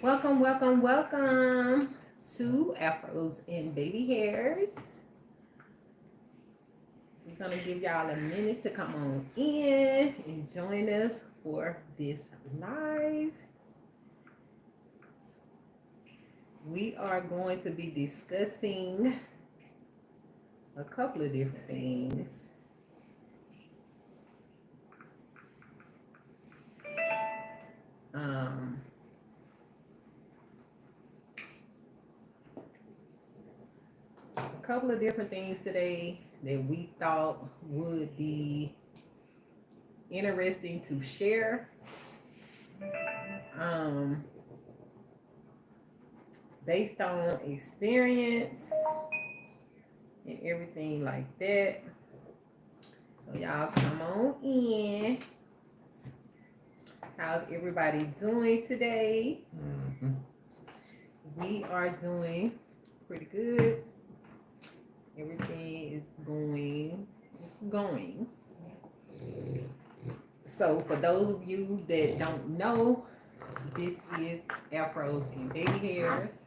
Welcome, welcome, welcome to Afros and Baby Hairs. We're gonna give y'all a minute to come on in and join us for this live. We are going to be discussing a couple of different things. Um, a couple of different things today that we thought would be interesting to share. Um, Based on experience and everything like that. So y'all come on in. How's everybody doing today? We are doing pretty good. Everything is going. It's going. So for those of you that don't know, this is Airfros and Babyhairs.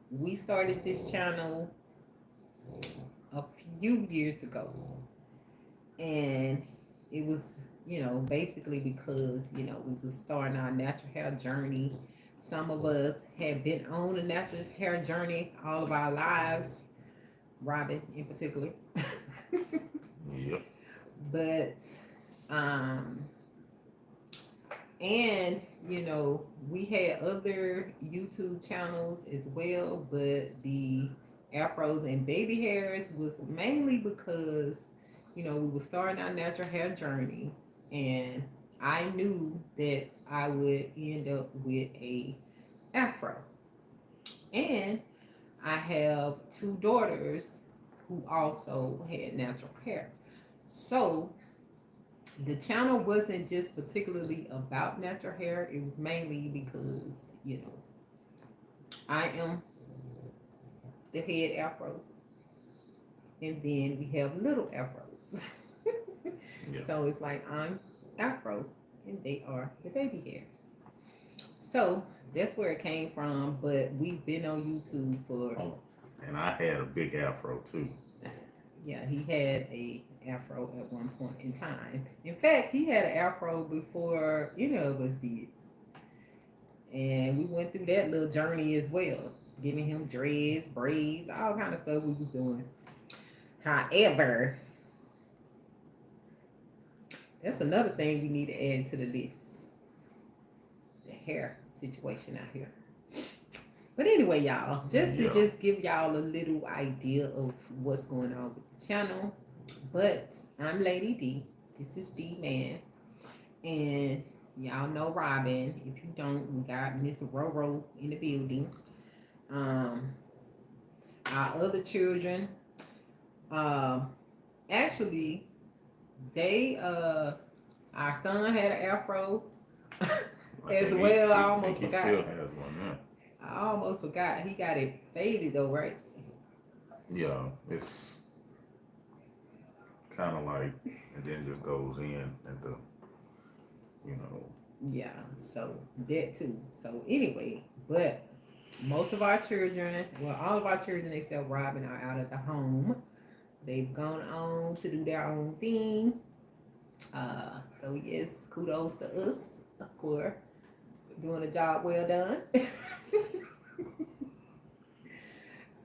We started this channel a few years ago, and it was, basically because, we was starting our natural hair journey. Some of us had been on a natural hair journey all of our lives, Robin in particular. Yep. But and we had other YouTube channels as well, but the Afros and Baby Hairs was mainly because we were starting our natural hair journey, and I knew that I would end up with a afro. And I have two daughters who also had natural hair. So the channel wasn't just particularly about natural hair, it was mainly because, I am the head afro, and then we have little afros. Yeah. So it's like I'm afro and they are the baby hairs. So that's where it came from, but we've been on YouTube for. Oh, and I had a big afro too. Yeah, he had a afro at one point in time. In fact, he had an afro before any of us did. And we went through that little journey as well, giving him dreads, braids, all kind of stuff we was doing. However, that's another thing we need to add to the list. The hair situation out here. But anyway, y'all, just to just give y'all a little idea of what's going on with the channel. But I'm Lady D. This is D Man. And y'all know Robin. If you don't, we got Miss Roro in the building. Our other children, actually, they our son had an afro as well. I almost forgot. He still has one now. I almost forgot. He got it faded though, right? Yeah, it's kind of like, and then just goes in at the, Yeah, so that too. So anyway, but most of our children, well, all of our children except Robin are out of the home. They've gone on to do their own thing. So yes, kudos to us for doing a job well done.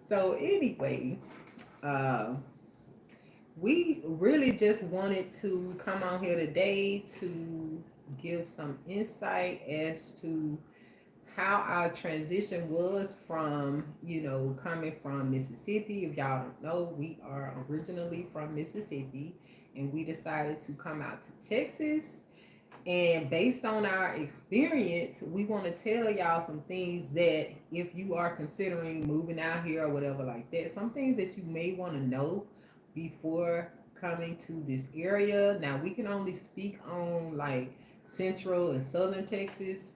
So anyway, we really just wanted to come on here today to give some insight as to how our transition was from, coming from Mississippi. If y'all don't know, we are originally from Mississippi, and we decided to come out to Texas. And based on our experience, we want to tell y'all some things that if you are considering moving out here or whatever like that, some things that you may want to know before coming to this area. Now, we can only speak on like central and southern Texas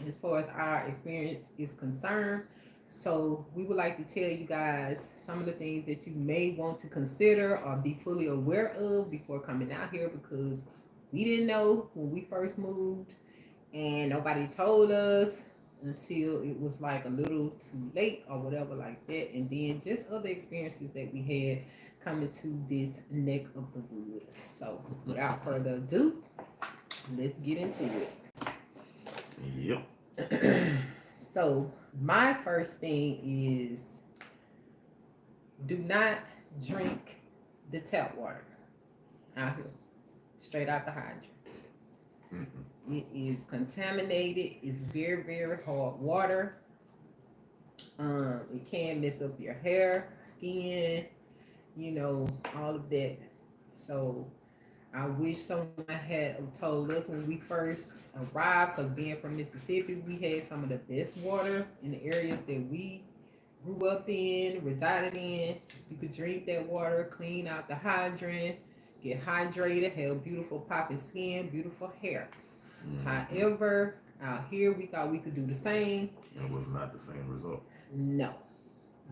as far as our experience is concerned. So we would like to tell you guys some of the things that you may want to consider or be fully aware of before coming out here, because we didn't know when we first moved, and nobody told us until it was like a little too late or whatever like that. And then just other experiences that we had coming to this neck of the woods. So without further ado, let's get into it. Yep. So my first thing is, do not drink the tap water out here, straight out the hydrant. It is contaminated. It's very, very hard water. It can mess up your hair, skin, all of that. So I wish someone had told us when we first arrived, because being from Mississippi, we had some of the best water in the areas that we grew up in, resided in. You could drink that water, clean out the hydrant, get hydrated, have beautiful popping skin, beautiful hair. However, out here we thought we could do the same. It was not the same result. No.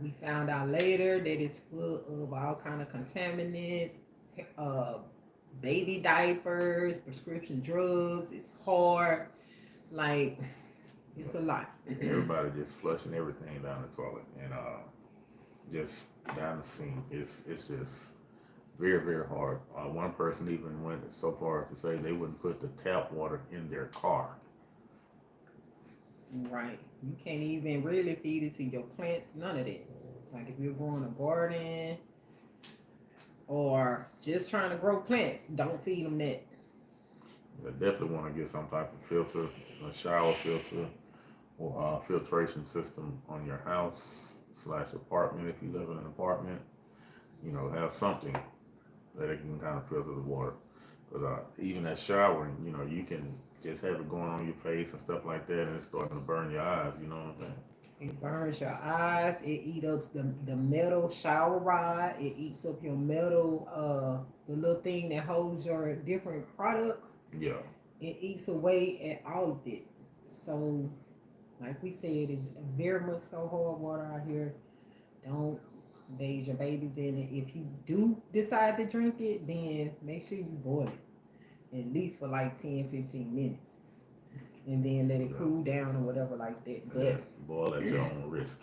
We found out later that it's full of all kind of contaminants, baby diapers, prescription drugs. It's hard. Like, it's a lot. Everybody just flushing everything down the toilet and just down the sink. It's just very, very hard. One person even went so far as to say they wouldn't put the tap water in their car. Right. You can't even really feed it to your plants, none of that. Like if you're growing a garden or just trying to grow plants, don't feed them that. You definitely want to get some type of filter, a shower filter, or a filtration system on your house / apartment if you live in an apartment. Have something that it can kind of filter the water. Because even that showering, you can just have it going on your face and stuff like that, and it's starting to burn your eyes. You know what I'm saying? It burns your eyes. It eats up the metal shower rod. It eats up your metal, the little thing that holds your different products. Yeah. It eats away at all of it. So, like we said, it's very much so hard water out here. Don't bathe your babies in it. If you do decide to drink it, then make sure you boil it at least for like 10-15 minutes, and then let it cool down or whatever like that. But boil at your own risk.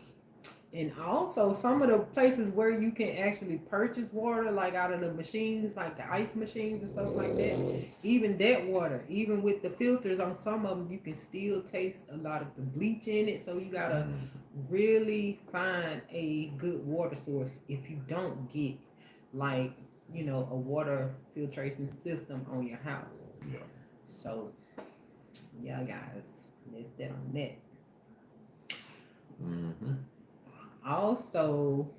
And also some of the places where you can actually purchase water, like out of the machines, like the ice machines and stuff like that, even that water, even with the filters on some of them, you can still taste a lot of the bleach in it. So you gotta really find a good water source if you don't get like, a water filtration system on your house. Yeah. So yeah, guys, that's that on that. Also,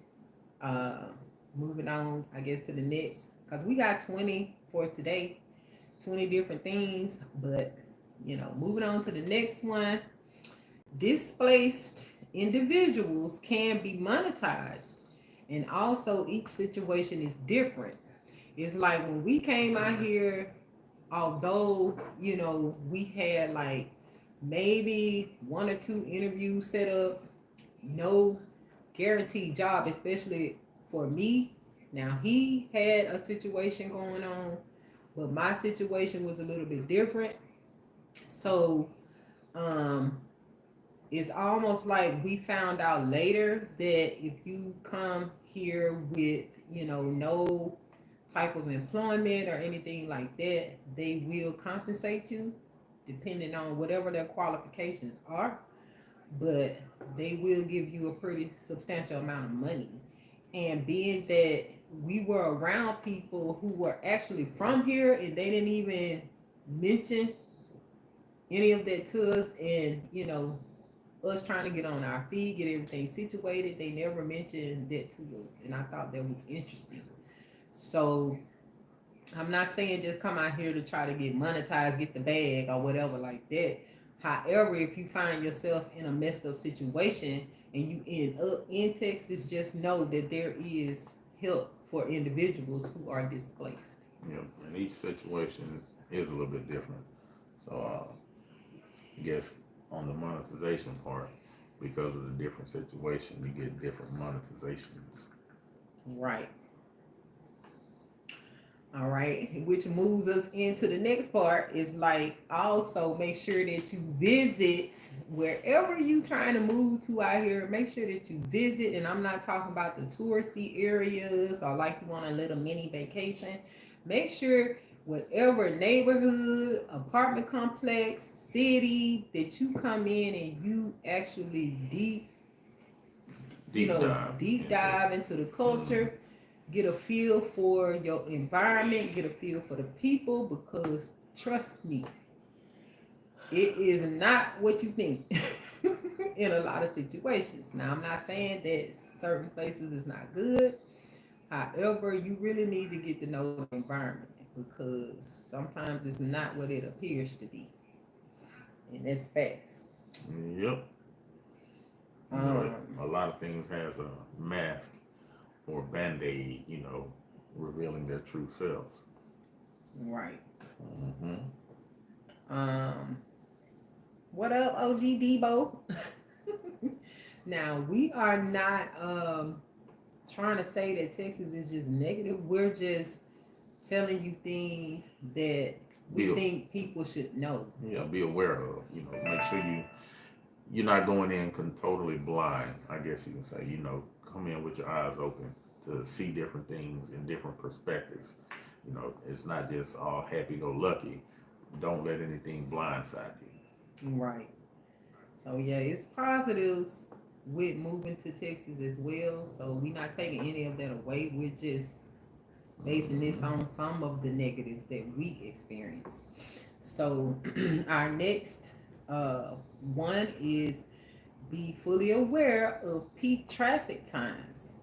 moving on, I guess, to the next, because we got 20 for today, 20 different things, but moving on to the next one. Displaced individuals can be monetized, and also each situation is different. It's like when we came out here, although we had like maybe 1 or 2 interviews set up, no guaranteed job, especially for me. Now he had a situation going on, but my situation was a little bit different. So it's almost like we found out later that if you come here with no type of employment or anything like that, they will compensate you depending on whatever their qualifications are, but they will give you a pretty substantial amount of money. And being that we were around people who were actually from here and they didn't even mention any of that to us, and us trying to get on our feet, get everything situated, they never mentioned that to us, and I thought that was interesting. So I'm not saying just come out here to try to get monetized, get the bag or whatever like that. However, if you find yourself in a messed up situation and you end up in Texas, just know that there is help for individuals who are displaced. Yeah, and each situation is a little bit different. So I guess on the monetization part, because of the different situation, you get different monetizations. Right. All right, which moves us into the next part is like also make sure that you visit wherever you trying to move to out here. Make sure that you visit, and I'm not talking about the touristy areas or like you want a little mini vacation. Make sure whatever neighborhood, apartment complex, city that you come in and you actually deep dive into the culture, get a feel for your environment, get a feel for the people, because trust me, it is not what you think in a lot of situations. Now, I'm not saying that certain places is not good. However, you really need to get to know the environment because sometimes it's not what it appears to be. And that's facts. Yep. A lot of things has a mask or band-aid, revealing their true selves. Right. What up, OG Debo? Now, we are not trying to say that Texas is just negative. We're just telling you things that we think people should know. Yeah, be aware of. Make sure you're not going in totally blind. I guess you can say. Come in with your eyes open to see different things in different perspectives. It's not just all happy-go-lucky. Don't let anything blindside you. Right. So yeah, it's positives with moving to Texas as well. So we're not taking any of that away. We're just basing this on some of the negatives that we experienced. So our next one is be fully aware of peak traffic times.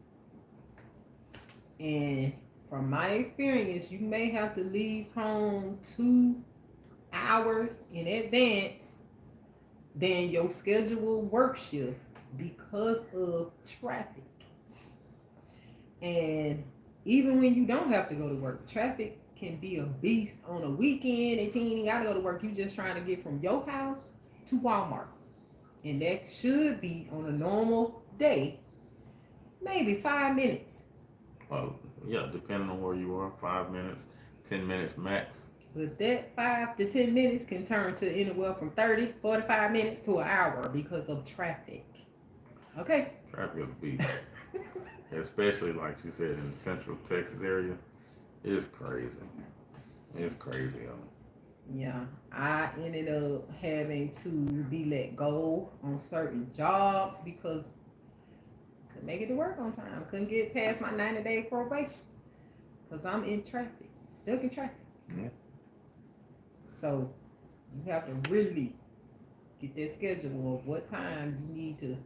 And from my experience, you may have to leave home 2 hours in advance than your scheduled work shift because of traffic. And even when you don't have to go to work, traffic can be a beast on a weekend that you ain't got to go to work. You just trying to get from your house to Walmart. And that should be on a normal day, maybe 5 minutes. Well, yeah, depending on where you are, 5 minutes, 10 minutes max. But that 5 to 10 minutes can turn to anywhere from 30, 45 minutes to an hour because of traffic. Okay? Traffic is a beast. Especially, like you said, in the central Texas area. It's crazy. It's crazy. Yeah, I ended up having to be let go on certain jobs because I couldn't make it to work on time. Couldn't get past my 90-day probation because I'm in traffic, stuck in traffic. Yeah. So you have to really get that schedule of what time you need to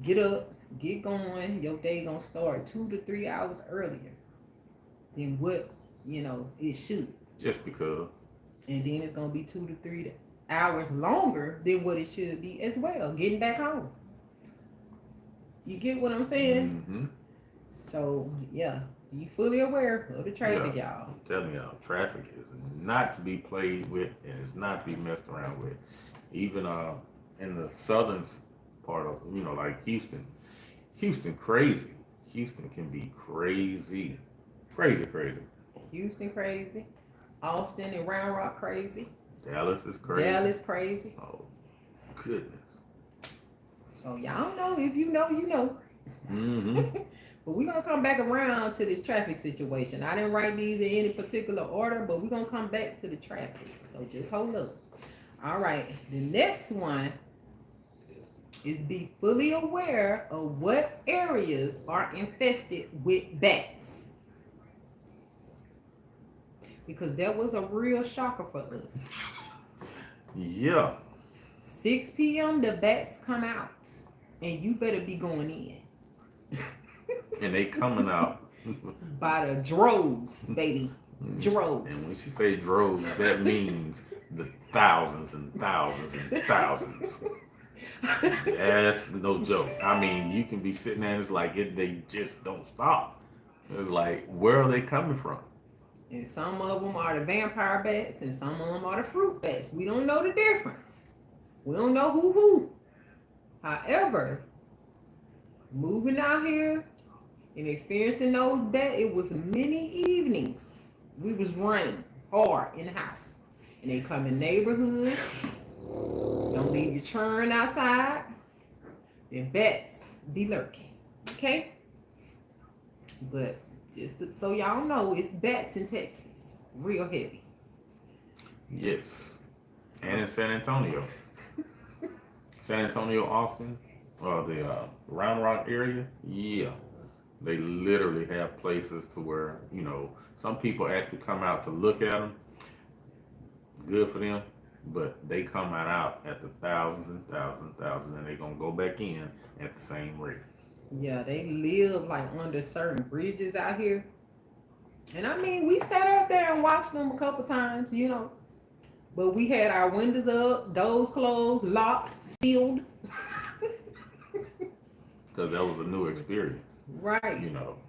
get up, get going. Your day gonna start 2 to 3 hours earlier than what it should. Just because. And then it's gonna be 2 to 3 hours longer than what it should be as well. Getting back home. You get what I'm saying? Mm-hmm. So yeah, be fully aware of the traffic, y'all. I'm telling y'all, traffic is not to be played with, and it's not to be messed around with. Even in the southern part of like Houston, crazy. Houston can be crazy. Houston crazy. Austin and Round Rock crazy. Dallas is crazy. Dallas crazy. Oh goodness. So y'all know, if you know, you know. Mm-hmm. But we're going to come back around to this traffic situation. I didn't write these in any particular order, but we're going to come back to the traffic. So just hold up. All right. The next one is be fully aware of what areas are infested with bats. Because that was a real shocker for us. Yeah. 6 p.m. the bats come out. And you better be going in. And they coming out by the droves, baby. Droves. And when she say droves, that means the thousands and thousands and thousands. That's no joke. I mean, you can be sitting there and it's like they just don't stop. It's like, where are they coming from? And some of them are the vampire bats and some of them are the fruit bats. We don't know the difference. We don't know who. However, moving out here and experiencing those bats, it was many evenings We was running hard in the house. And they come in neighborhoods. Don't leave your churn outside. Then bats be lurking. Okay? But so y'all know, it's bats in Texas. Real heavy. Yes. And in San Antonio. San Antonio, Austin, the Round Rock area, yeah. They literally have places to where, some people actually come out to look at them. Good for them. But they come out at the thousands and thousands and thousands, and they're going to go back in at the same rate. Yeah, they live like under certain bridges out here. And I mean, we sat out there and watched them a couple times, But we had our windows up, doors closed, locked, sealed. Because that was a new experience. Right.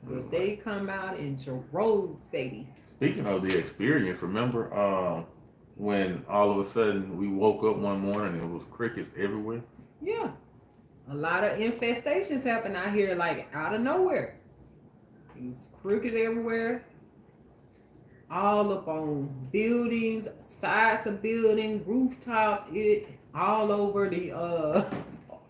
But they come out in droves, baby. Speaking of the experience, remember when all of a sudden we woke up one morning and it was crickets everywhere? Yeah. A lot of infestations happen out here, like out of nowhere. There's crickets everywhere. All up on buildings, sides of buildings, rooftops, all over the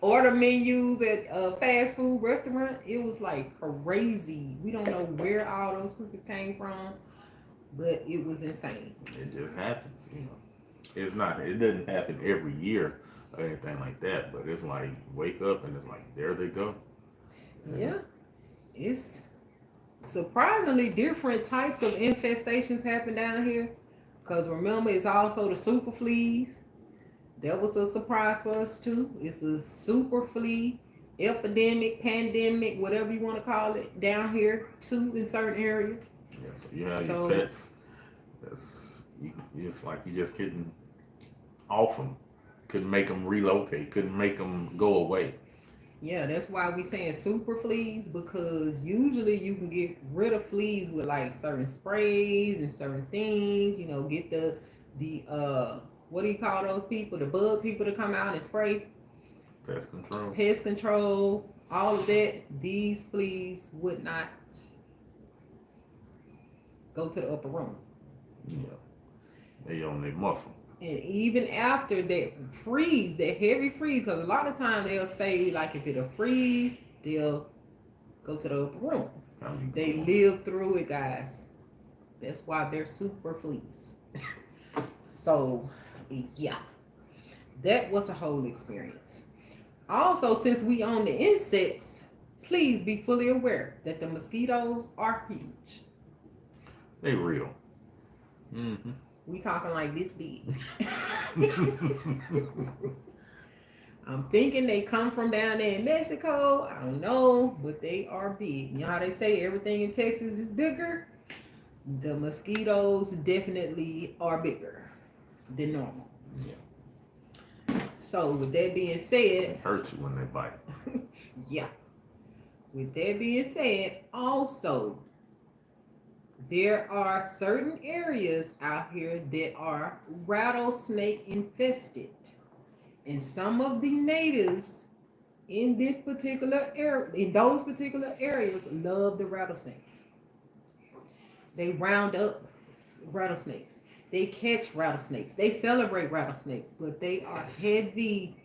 order menus at fast food restaurant. It was like crazy. We don't know where all those crickets came from, but it was insane. It just happens, It doesn't happen every year or anything like that, but it's like wake up and it's like there they go. Yeah, it's surprisingly different types of infestations happen down here. Because remember, it's also the super fleas. That was a surprise for us too. It's a super flea epidemic, pandemic, whatever you want to call it, down here too in certain areas. Yeah, so you have your pets. It's like you just couldn't off them, couldn't make them relocate, couldn't make them go away. Yeah, that's why we saying super fleas, because usually you can get rid of fleas with like certain sprays and certain things. Get the what do you call those people? The bug people to come out and spray. Pest control. Pest control, all of that. These fleas would not go to the upper room. Yeah, they on their muscle. And even after that freeze, that heavy freeze, because a lot of times they'll say, like, if it'll freeze, they'll go to the upper room. They live through it, guys. That's why they're super fleas. So, yeah. That was a whole experience. Also, since we own the insects, please be fully aware that the mosquitoes are huge. They real. Mm-hmm. We talking like this big. I'm thinking they come from down there in Mexico. I don't know, but they are big. You know how they say everything in Texas is bigger? The mosquitoes definitely are bigger than normal. Yeah. So with that being said, it hurts you when they bite. Yeah. With that being said, also, there are certain areas out here that are rattlesnake infested. And some of the natives in those particular areas love the rattlesnakes. They round up rattlesnakes. They catch rattlesnakes. They celebrate rattlesnakes, but they are heavy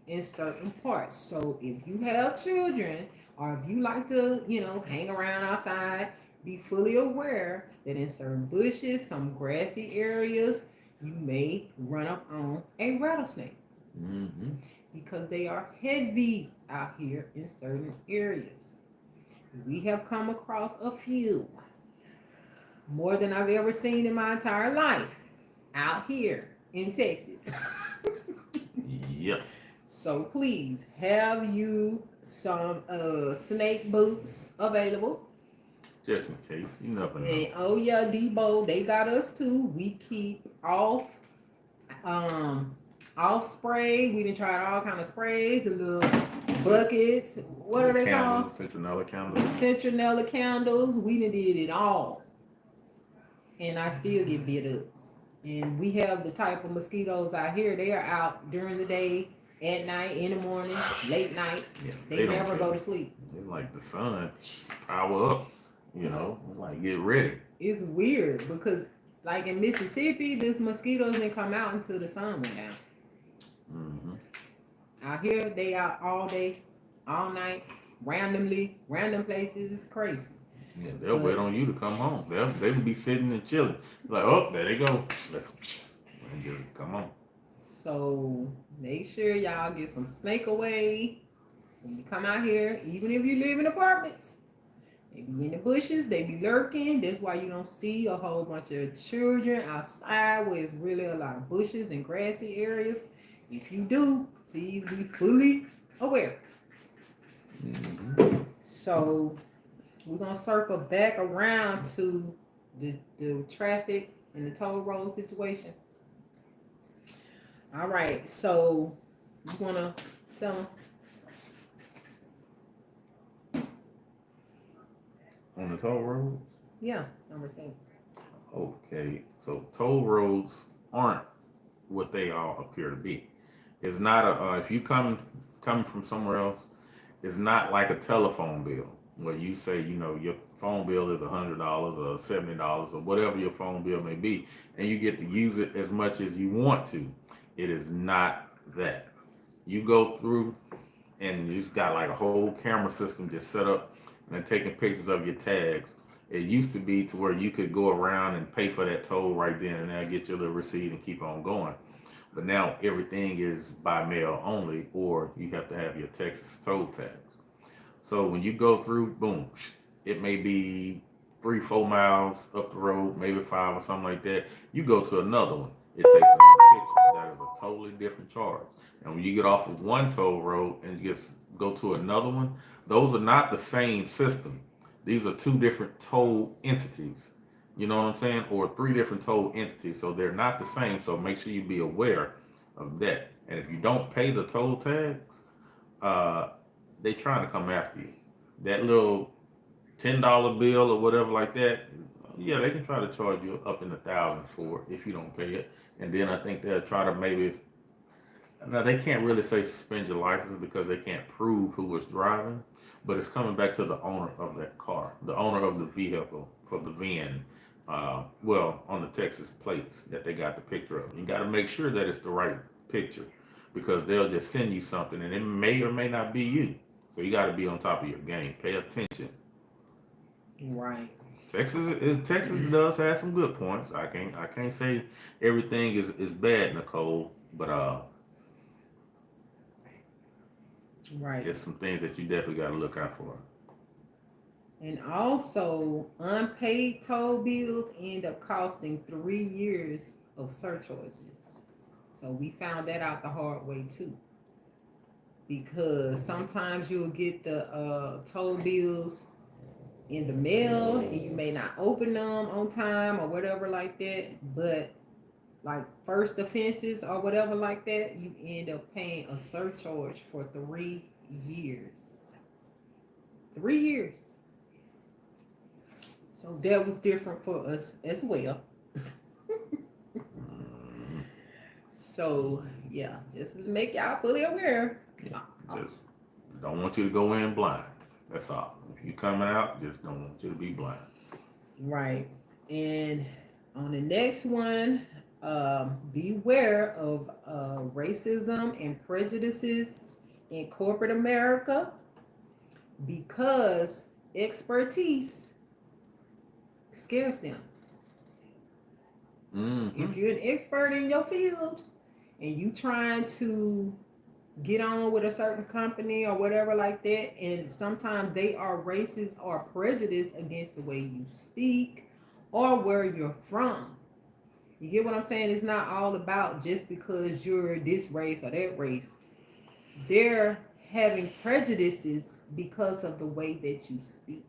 in certain parts. So if you have children, or if you like to, hang around outside, be fully aware that in certain bushes, some grassy areas, you may run up on a rattlesnake. Mm-hmm. Because they are heavy out here in certain areas. We have come across a few. More than I've ever seen in my entire life out here in Texas. Yep. So please have you some snake boots available. Just in case. You never know. And oh yeah, Debo, they got us too. We keep off spray. We done tried all kind of sprays, the little buckets. What are they called? Citronella candles. Citronella candles. We done did it all. And I still get bit up. And we have the type of mosquitoes out here. They are out during the day, at night, in the morning, late night. Yeah, they never go to sleep. It's like the sun, power up. You know, like get ready. It's weird because, like in Mississippi, these mosquitoes didn't come out until the sun went down. Mm-hmm. Out here, they out all day, all night, randomly, random places. It's crazy. Yeah, they'll wait on you to come home. They'll be sitting and chilling. Like, oh, there they go. Let's and just come on. So make sure y'all get some snake away when you come out here, even if you live in apartments. They be in the bushes, they be lurking. That's why you don't see a whole bunch of children outside where it's really a lot of bushes and grassy areas. If you do, please be fully aware. Mm-hmm. So we're gonna circle back around to the traffic and the toll road situation. All right, so you wanna tell them? On the toll roads? Yeah, number 7. Okay, so toll roads aren't what they all appear to be. It's not a if you coming from somewhere else, it's not like a telephone bill where you say, you know, your phone bill is $100 or $70 or whatever your phone bill may be, and you get to use it as much as you want to. It is not that. You go through and you just got like a whole camera system just set up and they're taking pictures of your tags. It used to be to where you could go around and pay for that toll right then and there, get your little receipt and keep on going. But now everything is by mail only, or you have to have your Texas toll tags. So when you go through, boom, it may be 3-4 miles up the road, maybe 5 or something like that. You go to another one, it takes another picture. That is a totally different charge. And when you get off of one toll road and you just go to another one, those are not the same system. These are 2 different toll entities. You know what I'm saying? Or 3 different toll entities. So they're not the same. So make sure you be aware of that. And if you don't pay the toll tags, they trying to come after you. That little $10 bill or whatever like that, yeah, they can try to charge you up in the thousands for it if you don't pay it. And then I think they'll try to maybe, now they can't really say suspend your license because they can't prove who was driving, but it's coming back to the owner of that car, the owner of the vehicle for the VIN. Well, on the Texas plates that they got the picture of. You got to make sure that it's the right picture because they'll just send you something and it may or may not be you. So you got to be on top of your game. Pay attention. Right. Texas does have some good points. I can't say everything is bad, Nicole, but Right. there's some things that you definitely got to look out for. And also, unpaid toll bills end up costing 3 years of surcharges. So we found that out the hard way too. Because sometimes you'll get the toll bills in the mail and you may not open them on time or whatever like that. But like first offenses or whatever like that, you end up paying a surcharge for 3 years. 3 years. So that was different for us as well. So yeah, just make y'all fully aware. Yeah, just don't want you to go in blind. That's all. If you coming out, just don't want you to be blind. Right. And on the next one, beware of racism and prejudices in corporate America because expertise scares them. Mm-hmm. If you're an expert in your field and you trying to get on with a certain company or whatever like that, and sometimes they are racist or prejudiced against the way you speak or where you're from. You get what I'm saying? It's not all about just because you're this race or that race. They're having prejudices because of the way that you speak.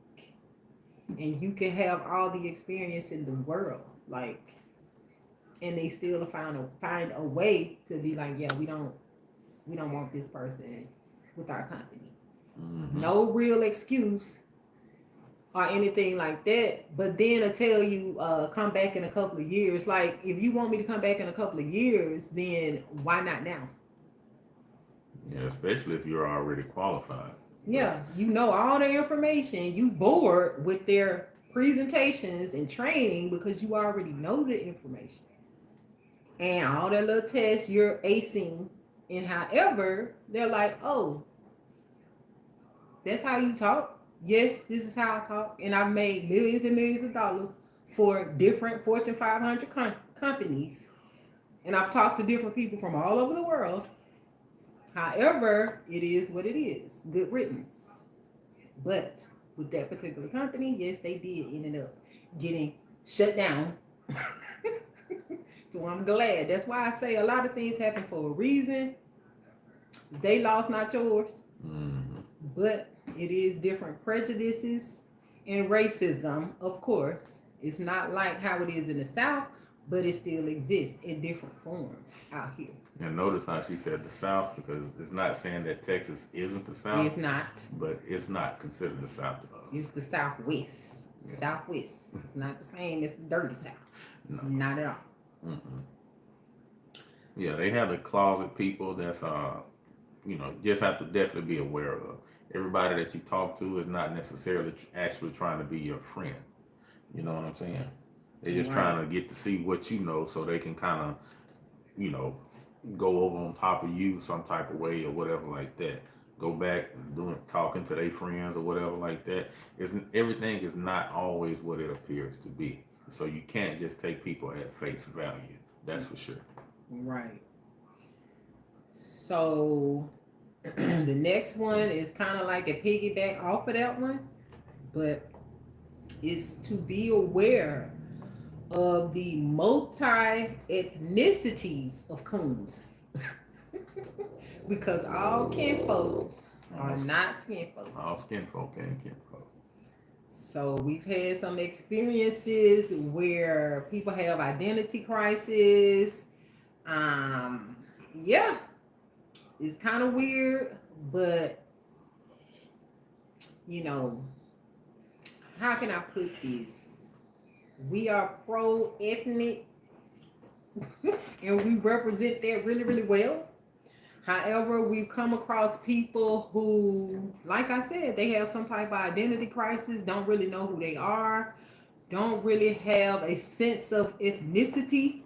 And you can have all the experience in the world, like, and they still find a way to be like, yeah, we don't want this person with our company. Mm-hmm. No real excuse or anything like that. But then I tell you, come back in a couple of years. Like, if you want me to come back in a couple of years, then why not now? Yeah, especially if you're already qualified. Yeah, you know all the information. You bored with their presentations and training because you already know the information. And all that little tests you're acing. And however, they're like, oh, that's how you talk? Yes, this is how I talk. And I've made millions and millions of dollars for different Fortune 500 companies. And I've talked to different people from all over the world. However, it is what it is. Good riddance. But with that particular company, yes, they did end up getting shut down. So I'm glad. That's why I say a lot of things happen for a reason. They lost, not yours. Mm-hmm. But it is different prejudices and racism, of course. It's not like how it is in the South, but it still exists in different forms out here. And notice how she said the South, because it's not saying that Texas isn't the South. It's not. But it's not considered the South to us. It's the Southwest. Yeah. Southwest. It's not the same as the dirty South. No. Not at all. Mm-hmm. Yeah, they have the closet people that's, just have to definitely be aware of. Everybody that you talk to is not necessarily actually trying to be your friend. You know what I'm saying? They're just trying to get to see what you know so they can kind of, go over on top of you some type of way or whatever like that. Go back and talking to their friends or whatever like that. Everything is not always what it appears to be. So you can't just take people at face value. That's for sure. Right. So the next one is kind of like a piggyback off of that one, but it's to be aware of the multi-ethnicities of coons. Because all kinfolk are not skinfolk. All skinfolk ain't kinfolk. So we've had some experiences where people have identity crisis. Yeah, it's kind of weird, but how can I put this? We are pro-ethnic and we represent that really, really well. However, we've come across people who, like I said, they have some type of identity crisis, don't really know who they are, don't really have a sense of ethnicity.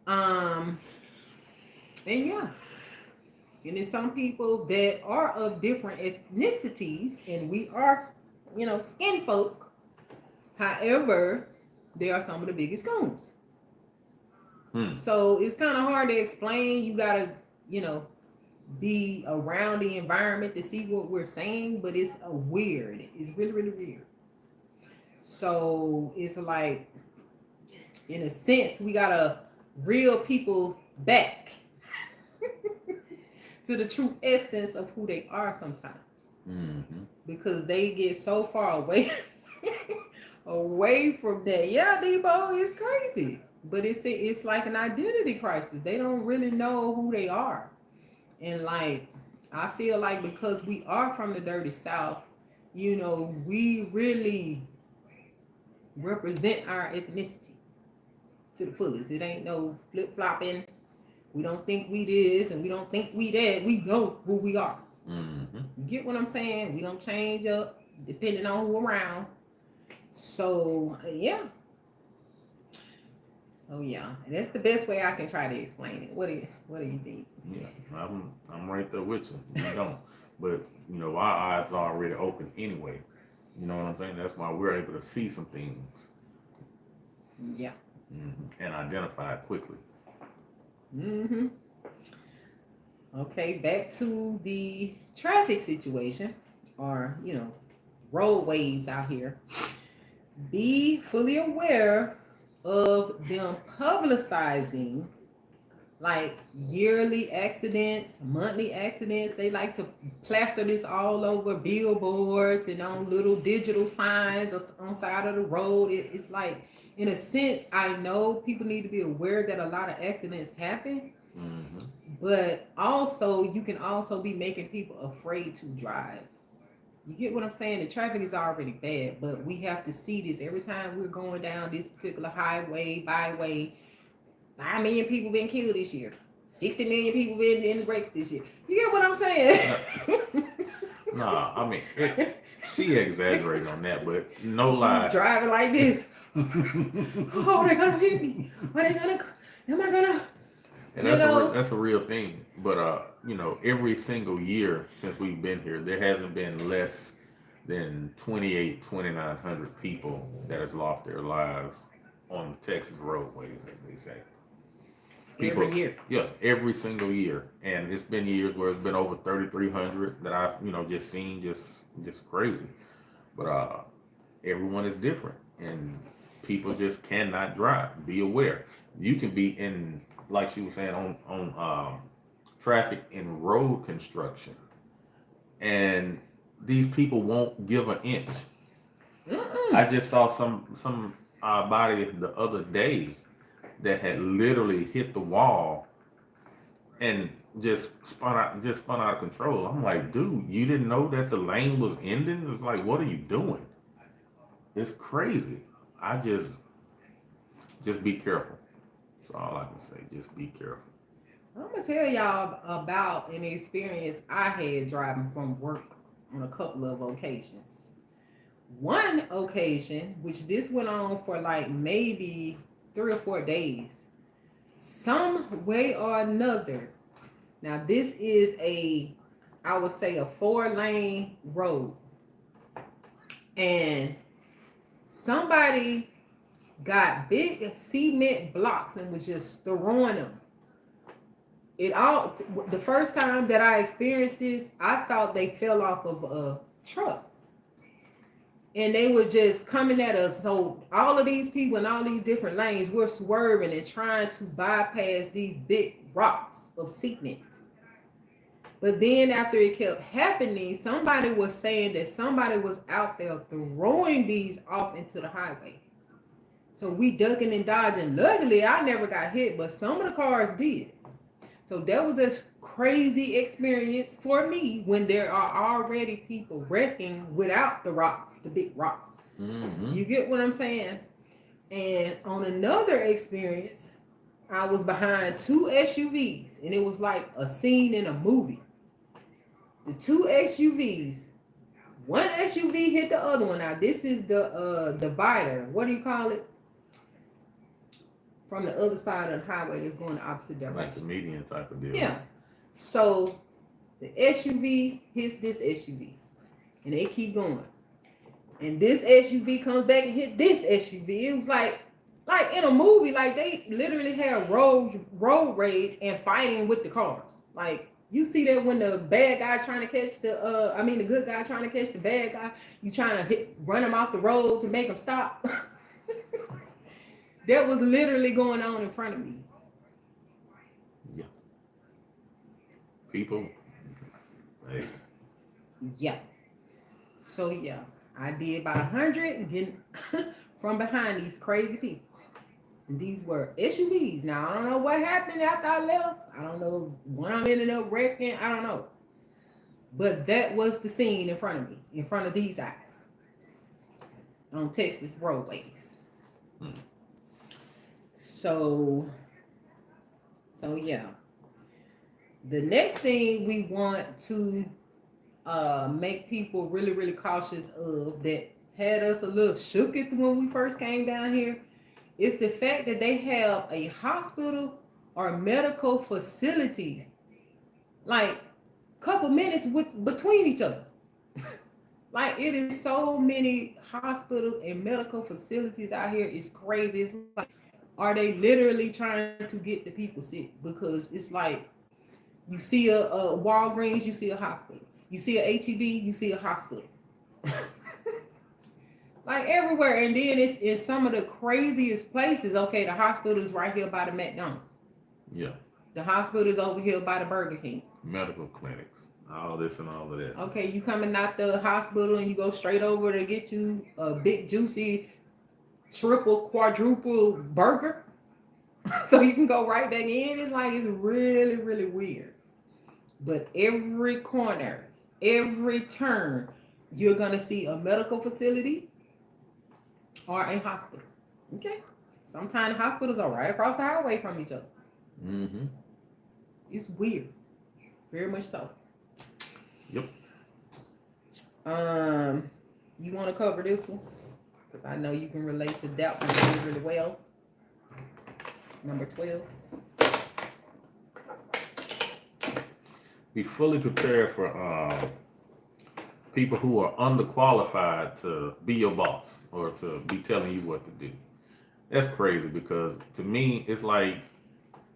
And yeah. And there's some people that are of different ethnicities, and we are, skin folk. However, they are some of the biggest coons. So it's kind of hard to explain. You gotta, be around the environment to see what we're saying, but it's weird. It's really, really weird. So it's like, in a sense, we gotta reel people back to the true essence of who they are sometimes. Mm-hmm. Because they get so far away from that. Yeah, Debo, it's crazy. But it's like an identity crisis. They don't really know who they are. And like, I feel like because we are from the dirty South, we really represent our ethnicity to the fullest. It ain't no flip-flopping. We don't think we this and we don't think we that. We know who we are. Mm-hmm. You get what I'm saying? We don't change up depending on who around. So yeah. That's the best way I can try to explain it. What do you think? Yeah, I'm right there with you. You don't. But our eyes are already open anyway. You know what I'm saying? That's why we're able to see some things. Yeah. Mm-hmm. And identify it quickly. Mm-hmm. Okay, back to the traffic situation, or roadways out here. Be fully aware of them publicizing like yearly accidents, monthly accidents. They like to plaster this all over billboards and on little digital signs on side of the road. It's like, in a sense, I know people need to be aware that a lot of accidents happen, mm-hmm. but also you can also be making people afraid to drive. You get what I'm saying? The traffic is already bad, but we have to see this every time we're going down this particular highway, byway. 9 million people been killed this year. 60 million people been in the brakes this year. You get what I'm saying? Nah, I mean, she exaggerated on that, but no lie. Driving like this. Oh, they're gonna hit me. Are they gonna? Am I gonna? And that's a real thing. But you know, every single year since we've been here, there hasn't been less than 2,900 people that has lost their lives on Texas roadways, as they say. People, every year. Yeah, every single year. And it's been years where it's been over 3,300 that I've, just seen, just crazy. But everyone is different, and people just cannot drive. Be aware. You can be in, like she was saying, on traffic in road construction, and these people won't give an inch. I just saw some body the other day that had literally hit the wall and just spun out of control. I'm like, dude, you didn't know that the lane was ending? It's like, what are you doing? It's crazy. I just be careful. That's all I can say. Just be careful. I'm gonna tell y'all about an experience I had driving from work on a couple of occasions. One occasion, which this went on for like maybe 3 or 4 days, some way or another. Now this is I would say a 4-lane road, and somebody got big cement blocks and was just throwing them. The first time that I experienced this, I thought they fell off of a truck. And they were just coming at us. So all of these people in all these different lanes were swerving and trying to bypass these big rocks of cement. But then after it kept happening, somebody was saying that somebody was out there throwing these off into the highway. So we ducking and dodging. Luckily, I never got hit, but some of the cars did. So that was a crazy experience for me when there are already people wrecking without the rocks, the big rocks. Mm-hmm. You get what I'm saying? And on another experience, I was behind 2 SUVs, and it was like a scene in a movie. The 2 SUVs, one SUV hit the other one. Now this is the divider. What do you call it? From the other side of the highway that's going the opposite direction. Like the median type of deal. Yeah. So the SUV hits this SUV, and they keep going. And this SUV comes back and hit this SUV. It was like in a movie, like they literally had road rage and fighting with the cars. Like you see that when the bad guy trying to catch the good guy trying to catch the bad guy, you trying to run him off the road to make him stop. That was literally going on in front of me. Yeah. People. Hey. Yeah. So yeah, I did about 100 getting from behind these crazy people. And these were SUVs. Now I don't know what happened after I left. I don't know when I ended up wrecking. I don't know. But that was the scene in front of me, in front of these eyes, on Texas roadways. So yeah. The next thing we want to make people really, really cautious of, that had us a little shook when we first came down here, is the fact that they have a hospital or medical facility like a couple minutes between each other. Like it is so many hospitals and medical facilities out here. It's crazy. It's like, are they literally trying to get the people sick? Because it's like you see a Walgreens, you see a hospital. You see a HEB, you see a hospital. Like everywhere. And then it's in some of the craziest places. Okay, the hospital is right here by the McDonald's. Yeah. The hospital is over here by the Burger King. Medical clinics. All this and all of that. Okay, you coming out the hospital and you go straight over to get you a big juicy triple, quadruple burger. So you can go right back in. It's like, it's really, really weird. But every corner, every turn, you're going to see a medical facility or a hospital. Okay? Sometimes hospitals are right across the highway from each other. Mm-hmm. It's weird. Very much so. Yep. You want to cover this one? Because I know you can relate to that one really, really well. Number 12. Be fully prepared for people who are underqualified to be your boss or to be telling you what to do. That's crazy because to me, it's like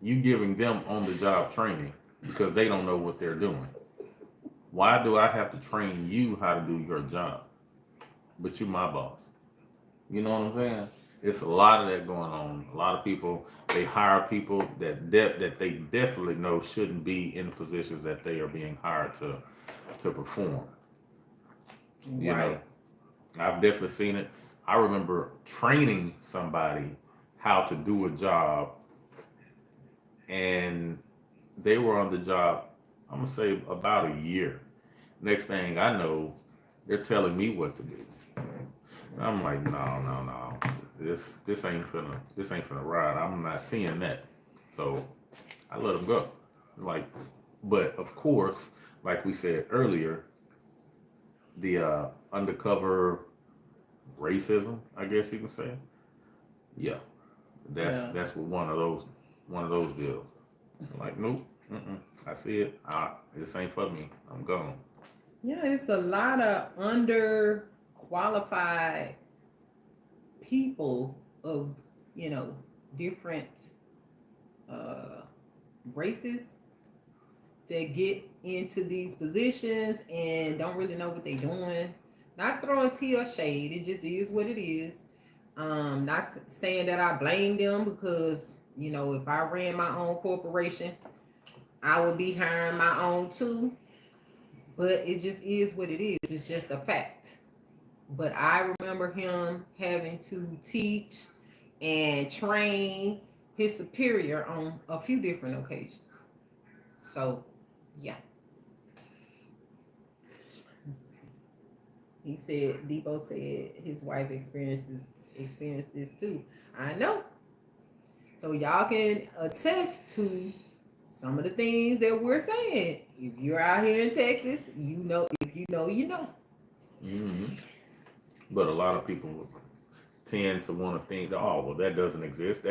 you giving them on the job training because they don't know what they're doing. Why do I have to train you how to do your job? But you my boss. You know what I'm saying? It's a lot of that going on. A lot of people, they hire people that they definitely know shouldn't be in the positions that they are being hired to perform. You know, Right. I've definitely seen it. I remember training somebody how to do a job, and they were on the job, I'm gonna say about a year. Next thing I know, they're telling me what to do. I'm like, no. This ain't finna ride. I'm not seeing that. So I let them go. Like, but of course, like we said earlier, the undercover racism, I guess you can say. Yeah, Yeah. that's what one of those deals. Like, nope, I see it. This ain't for me. I'm gone. Yeah, it's a lot of underqualified people of, you know, different uh, races that get into these positions and don't really know what they're doing. Not throwing tea or shade, it just is what it is. Not saying that I blame them because, you know, if I ran my own corporation, I would be hiring my own too. But it just is what it is. It's just a fact. But I remember him having to teach and train his superior on a few different occasions. So, yeah. He said, Debo said his wife experienced this too. I know. So y'all can attest to some of the things that we're saying. If you're out here in Texas, you know. If you know, you know. hmm But a lot of people tend to want to think, oh, well, that doesn't exist.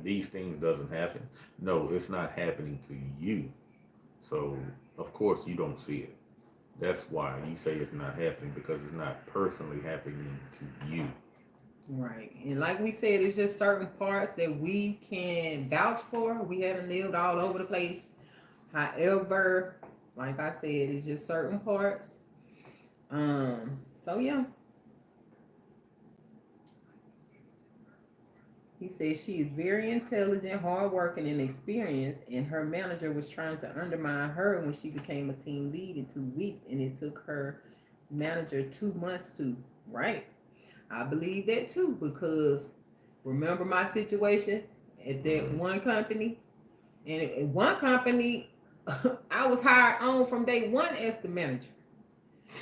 These things doesn't happen. No, it's not happening to you. So of course you don't see it. That's why you say it's not happening because it's not personally happening to you. Right. And like we said, it's just certain parts that we can vouch for. We haven't lived all over the place. However, like I said, it's just certain parts. So yeah. He says she is very intelligent, hardworking, and experienced, and her manager was trying to undermine her when she became a team lead in 2 weeks, and it took her manager 2 months to, right? I believe that too, because remember my situation at that hmm one company? And at one company, I was hired on from day one as the manager.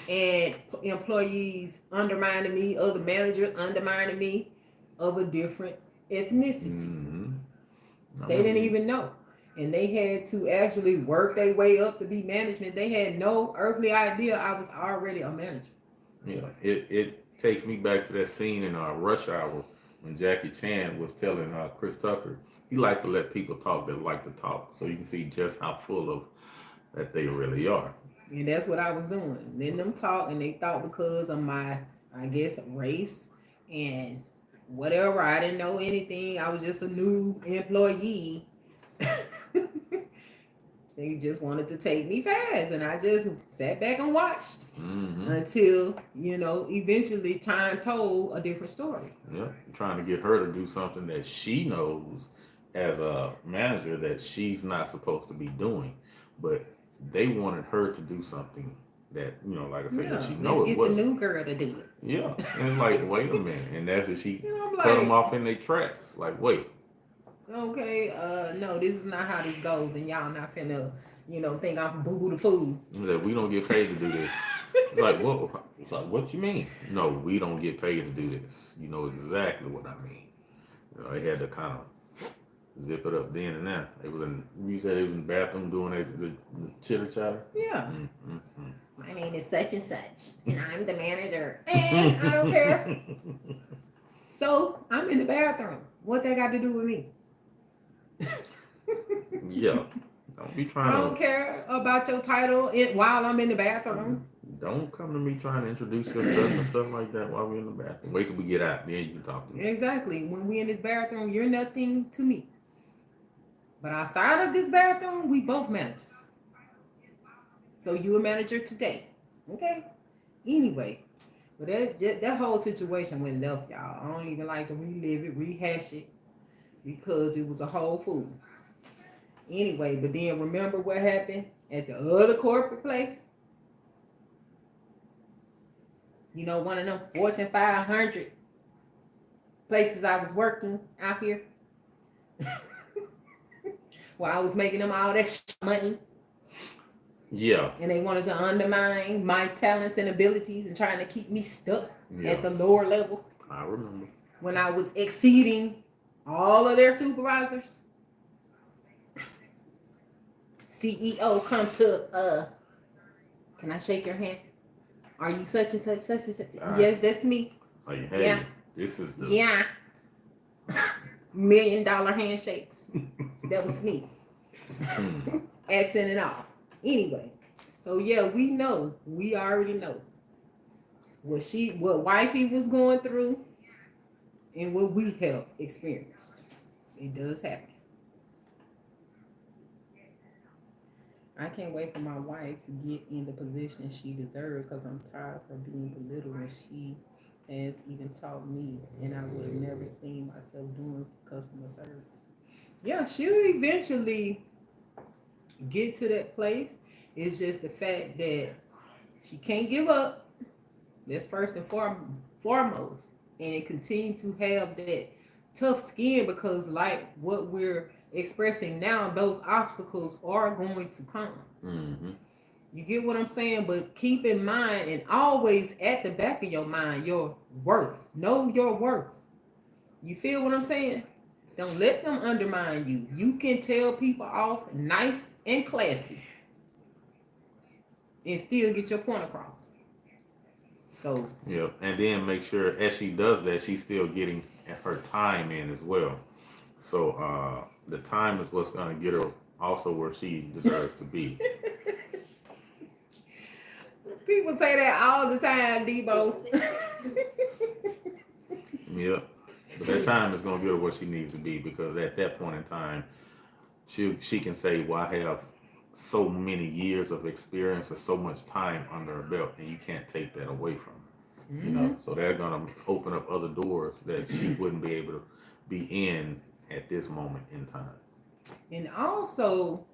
And employees undermining me, other managers undermining me of a different ethnicity. hmm I They didn't remember. even know. And they had to actually work their way up to be management. They had no earthly idea I was already a manager. Yeah, it takes me back to that scene in Rush Hour when Jackie Chan was telling Chris Tucker he liked to let people talk that like to talk, so you can see just how full of that they really are. And that's what I was doing. Letting them talk, and they thought because of my, I guess, race and whatever, I didn't know anything. I was just a new employee. They just wanted to take me fast, and I just sat back and watched hmm until, you know, eventually time told a different story. Yeah, trying to get her to do something that she knows as a manager that she's not supposed to be doing, but they wanted her to do something that like I said, that Yeah, she let's know it get the wasn't. new girl to do it. Yeah, and it's like, wait a minute, and that's what she You know, I'm cut them like, off in their tracks. Like, wait, okay, no, this is not how this goes, and y'all not finna, think I'm boo boo the fool. that we don't get paid to do this. It's like, what? It's like, what you mean? No, we don't get paid to do this. You know exactly what I mean. They had to kind of zip it up then and there. It was in. You said it was in the bathroom doing the chitter chatter. Yeah. Mm-hmm. My name is such and such, and I'm the manager, and I don't care. So I'm in the bathroom. What that got to do with me? Yeah. Don't be trying I don't care about your title while I'm in the bathroom. Don't come to me trying to introduce yourself and stuff like that while we're in the bathroom. Wait till we get out, then you can talk to me. Exactly. When we in this bathroom, you're nothing to me. But outside of this bathroom, we both managers. So you a manager today. Okay? Anyway, but that whole situation went left, y'all. I don't even like to relive it, rehash it, because it was a whole fool. Anyway, but then remember what happened at the other corporate place? You know, one of them Fortune 500 places I was working out here. Well, I was making them all that money. Yeah. And they wanted to undermine my talents and abilities and trying to keep me stuck at the lower level. I remember. When I was exceeding all of their supervisors. CEO come to, can I shake your hand? Are you such and such, such and such? Yes, that's me. Like, hey, yeah. This is the... Yeah. $1 million handshakes. That was me. Accent and all. Anyway, so yeah, we already know what wifey was going through and what we have experienced. It does happen. I can't wait for my wife to get in the position she deserves, because I'm tired of her being belittled, and she has even taught me, and I would have never seen myself doing customer service. Yeah, she'll eventually get to that place. It's just the fact that she can't give up. That's first and foremost, and continue to have that tough skin, because like what we're expressing now, those obstacles are going to come. Mm-hmm. You get what I'm saying? But keep in mind, and always at the back of your mind, your worth. Know your worth. You feel what I'm saying? Don't let them undermine you. You can tell people off nice and classy and still get your point across. So yeah, and then make sure as she does that, she's still getting her time in as well. So the time is what's going to get her also where she deserves to be. People say that all the time, Debo. Yeah, but that time is going to get her where she needs to be, because at that point in time, she can say, well, I have so many years of experience or so much time under her belt, and you can't take that away from her. Mm-hmm. You know, so they're going to open up other doors that she wouldn't be able to be in at this moment in time. And also,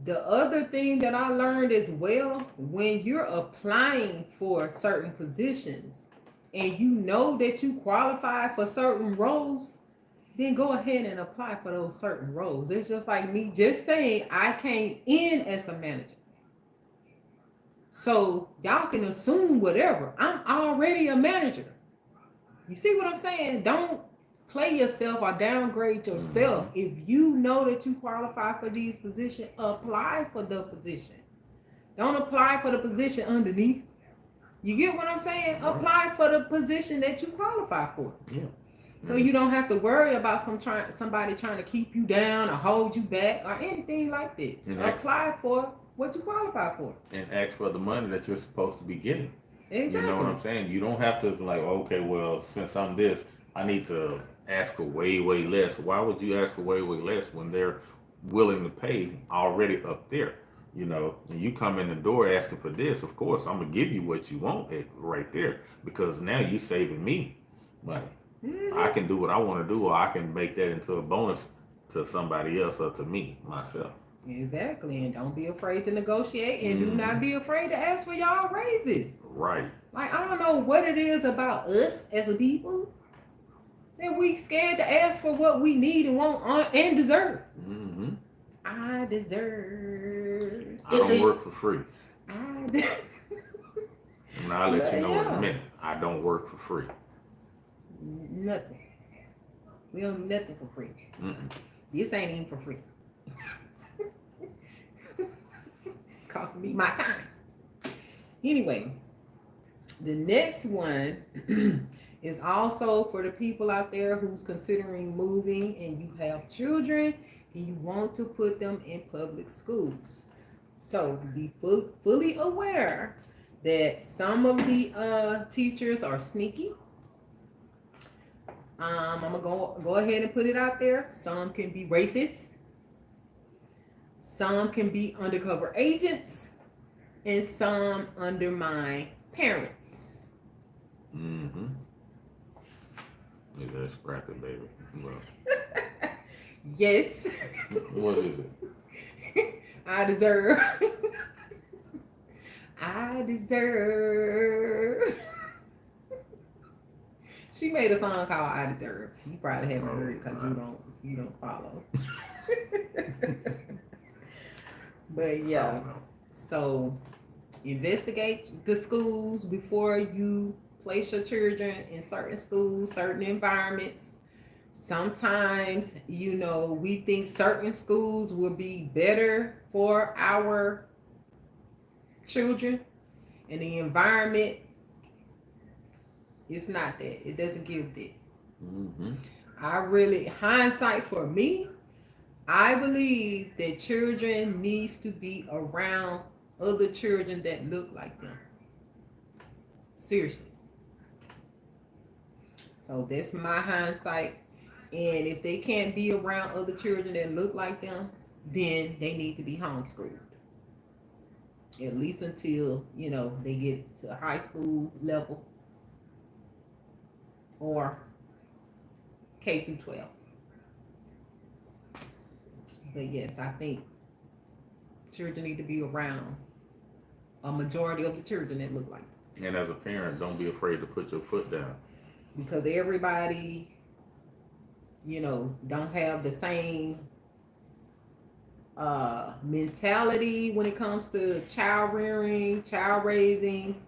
the other thing that I learned as well, when you're applying for certain positions and you know that you qualify for certain roles, then go ahead and apply for those certain roles. It's just like me just saying I came in as a manager. So y'all can assume whatever. I'm already a manager. You see what I'm saying? Don't play yourself or downgrade yourself. If you know that you qualify for these positions, apply for the position. Don't apply for the position underneath. You get what I'm saying? Apply for the position that you qualify for. Yeah. So you don't have to worry about somebody trying to keep you down or hold you back or anything like that. Apply for what you qualify for. And ask for the money that you're supposed to be getting. Exactly. You know what I'm saying? You don't have to like, okay, well, since I'm this, I need to ask for way, way less. Why would you ask for way, way less when they're willing to pay already up there? You know, and you come in the door asking for this, of course, I'm going to give you what you want right there, because now you're saving me money. Mm-hmm. I can do what I want to do, or I can make that into a bonus to somebody else or to me, myself. Exactly. And don't be afraid to negotiate, and do not be afraid to ask for y'all raises. Right. Like, I don't know what it is about us as a people that we scared to ask for what we need and want and deserve. Mm-hmm. I deserve. I don't work for free. And I'll let you know in a minute. I don't work for free. Nothing. We don't do nothing for free. Mm-mm. This ain't even for free. It's costing me my time. Anyway, the next one is also for the people out there who's considering moving and you have children and you want to put them in public schools. So be fully aware that some of the teachers are sneaky. I'm gonna go ahead and put it out there. Some can be racist. Some can be undercover agents, and some undermine parents. Mm-hmm. Yeah, that's scrappy, baby. Well, Yes. what is it? I deserve. I deserve. She made a song called "I Deserve." You probably haven't heard it because you don't follow. But yeah, so investigate the schools before you place your children in certain schools, certain environments. Sometimes, we think certain schools will be better for our children, and the environment is not that. It doesn't give that. Mm-hmm. Hindsight for me, I believe that children needs to be around other children that look like them. Seriously. So that's my hindsight. And if they can't be around other children that look like them, then they need to be homeschooled. At least until, they get to high school level or K through 12. But yes, I think children need to be around a majority of the children that look like them. And as a parent, don't be afraid to put your foot down. Because everybody, don't have the same mentality when it comes to child rearing, child raising,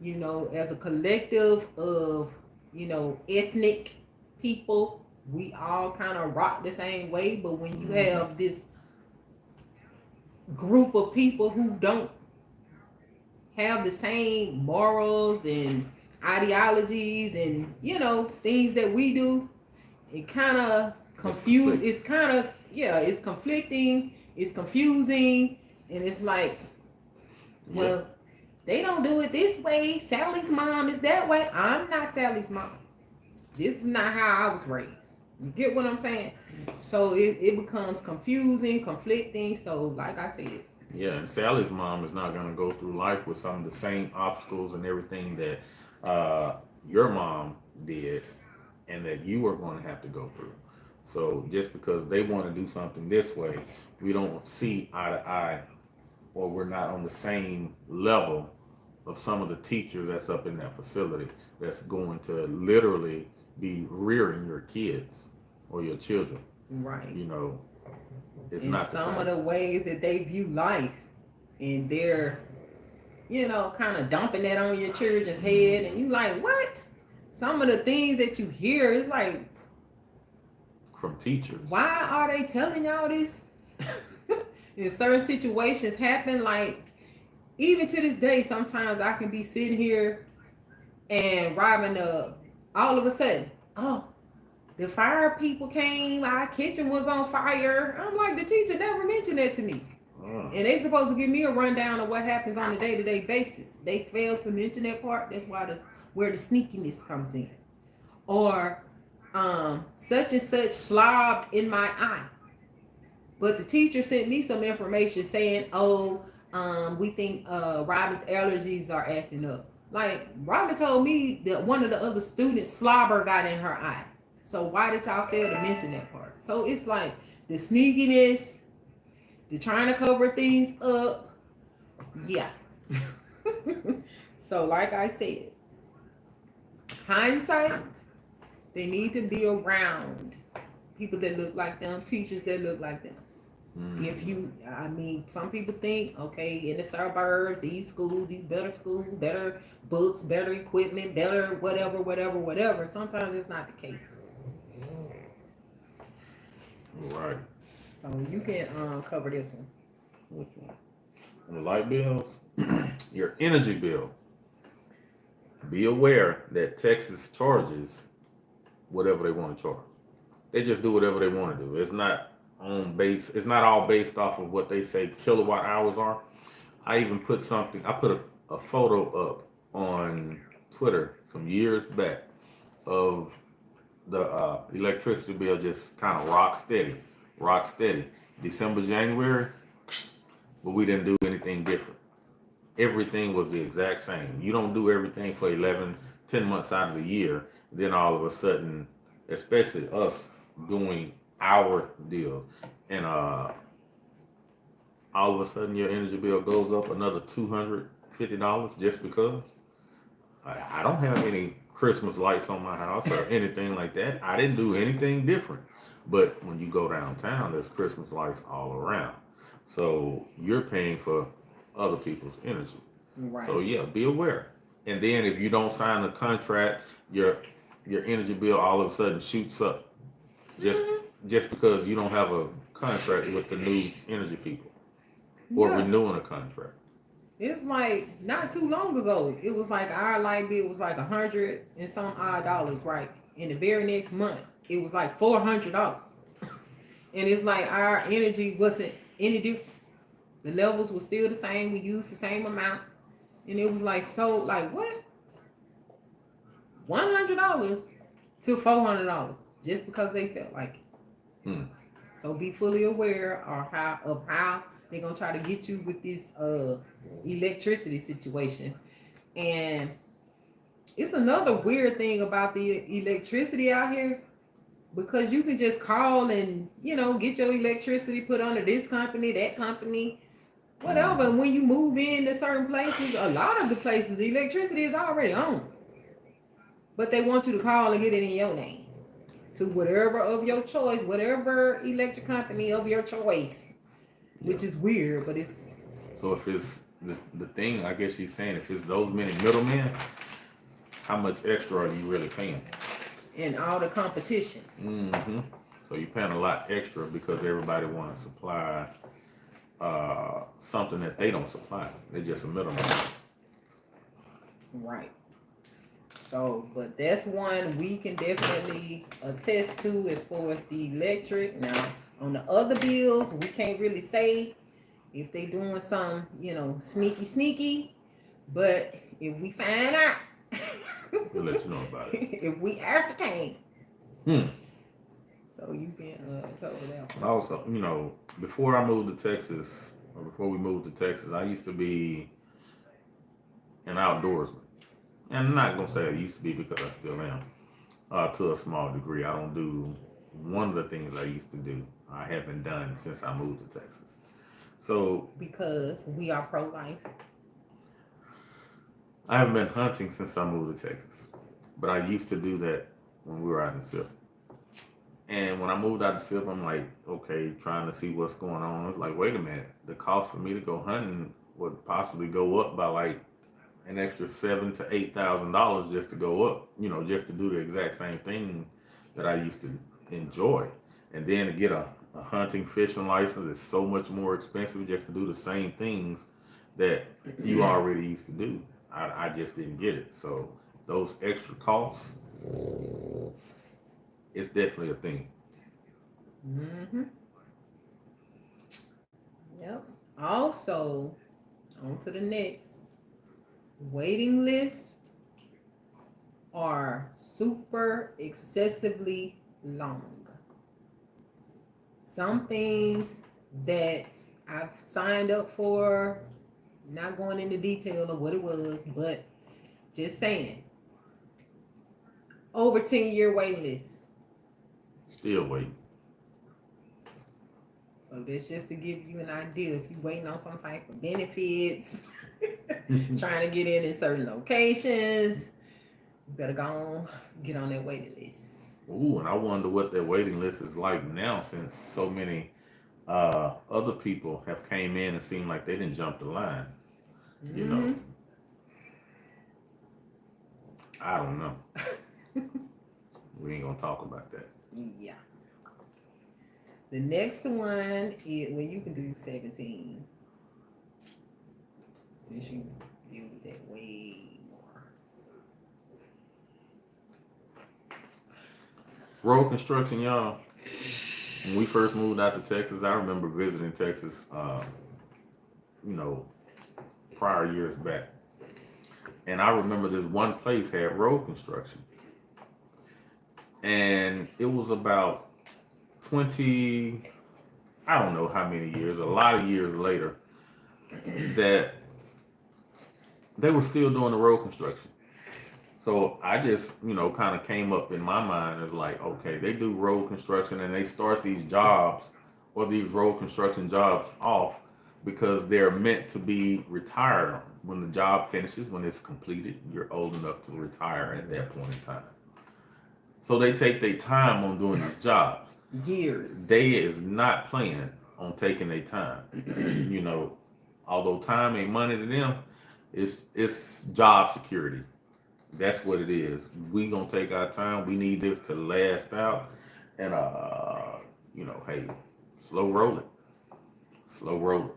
as a collective of, ethnic people, we all kind of rock the same way. But when you have this group of people who don't have the same morals and ideologies and, things that we do, it kind of confused. It's kind of, it's conflicting. It's confusing. And it's like, well, they don't do it this way. Sally's mom is that way. I'm not Sally's mom. This is not how I was raised. You get what I'm saying? So it becomes confusing, conflicting. So like I said. Yeah, and Sally's mom is not going to go through life with some of the same obstacles and everything that your mom did and that you are going to have to go through. So just because they want to do something this way, we don't see eye to eye, or we're not on the same level of some of the teachers that's up in that facility that's going to literally be rearing your kids or your children. Right. It's and not the some same. Of the ways that they view life, and they're, kind of dumping that on your children's head, and you like, what? Some of the things that you hear is like, from teachers. Why are they telling y'all this? In certain situations happen, like, even to this day, sometimes I can be sitting here and robbing all of a sudden, oh, the fire people came, our kitchen was on fire. I'm like, the teacher never mentioned that to me. And they supposed to give me a rundown of what happens on a day-to-day basis. They failed to mention that part. That's where the sneakiness comes in. Or such and such slobbed in my eye. But the teacher sent me some information saying, we think Robin's allergies are acting up. Like, Robin told me that one of the other students' slobber got in her eye. So why did y'all fail to mention that part? So it's like the sneakiness, the trying to cover things up. Yeah. So like I said, hindsight, they need to be around people that look like them, teachers that look like them. Some people think, okay, in the suburbs, these schools, these better schools, better books, better equipment, better whatever. Sometimes it's not the case. Right. So you can cover this one. Which one? on the light bills, your energy bill. Be aware that Texas charges whatever they want to charge. They just do whatever they want to do. It's not on base. It's not all based off of what they say kilowatt hours are. I even put something. I put a photo up on Twitter some years back of the electricity bill just kind of rock steady. December, January, but we didn't do anything different. Everything was the exact same. You don't do everything for 11, 10 months out of the year. Then all of a sudden, especially us doing our deals, and all of a sudden your energy bill goes up another $250 just because. I don't have any Christmas lights on my house or anything like that. I didn't do anything different. But when you go downtown, there's Christmas lights all around. So you're paying for other people's energy. Right. So yeah, be aware. And then if you don't sign the contract, your energy bill all of a sudden shoots up. Just because you don't have a contract with the new energy people or renewing a contract. It's like not too long ago, it was like our light bill was like $100 and some odd dollars, right? And the very next month, it was like $400. And it's like our energy wasn't any different. The levels were still the same. We used the same amount. And it was like, so like what? $100 to $400 just because they felt like it. So be fully aware of how they're gonna try to get you with this electricity situation. And it's another weird thing about the electricity out here, because you can just call and get your electricity put under this company, that company, whatever. And when you move into certain places, a lot of the places the electricity is already on, but they want you to call and get it in your name to whatever of your choice, whatever electric company of your choice, which is weird, but it's. So if it's the thing, I guess she's saying, if it's those many middlemen, how much extra are you really paying? And all the competition. So you're paying a lot extra because everybody want to supply something that they don't supply. They're just a middleman. Right. So, but that's one we can definitely attest to as far as the electric. Now, on the other bills, we can't really say if they doing some, sneaky. But if we find out, we'll let you know about it. If we ascertain. So you can cover that one. Also, before I moved to Texas, or before we moved to Texas, I used to be an outdoorsman. And I'm not going to say I used to be because I still am, to a small degree. I don't do one of the things I used to do. I haven't done since I moved to Texas. So because we are pro-life. I haven't been hunting since I moved to Texas. But I used to do that when we were out in the SIP. And when I moved out of SIP, I'm like, okay, trying to see what's going on. It's like, wait a minute. The cost for me to go hunting would possibly go up by like an extra $7,000 to $8,000 just to go up, just to do the exact same thing that I used to enjoy. And then to get a hunting, fishing license is so much more expensive just to do the same things that you already used to do. I just didn't get it. So those extra costs, it's definitely a thing. Yep. Also, on to the next. Waiting lists are super excessively long. Some things that I've signed up for, not going into detail of what it was, but just saying, over 10-year waiting list. Still waiting. So that's just to give you an idea. If you're waiting on some type of benefits, trying to get in certain locations, you better go on, get on that waiting list. Ooh, and I wonder what that waiting list is like now, since so many other people have came in and seemed like they didn't jump the line. I don't know. We ain't gonna talk about that. Yeah. The next one is, well, you can do 17. You should deal with that way more. Road construction, y'all. When we first moved out to Texas, I remember visiting Texas, you know, prior years back. And I remember this one place had road construction. And it was about 20, I don't know how many years, a lot of years later, that they were still doing the road construction. So I just, you know, kind of came up in my mind as like, okay, they do road construction and they start these jobs or these road construction jobs off because they're meant to be retired on. When the job finishes, when it's completed, you're old enough to retire at that point in time. So they take their time on doing these jobs. Years. They is not playing on taking their time. You know, although time ain't money to them, it's job security. That's what it is. We gonna take our time. We need this to last out, and you know, hey, slow roll it, slow roll it.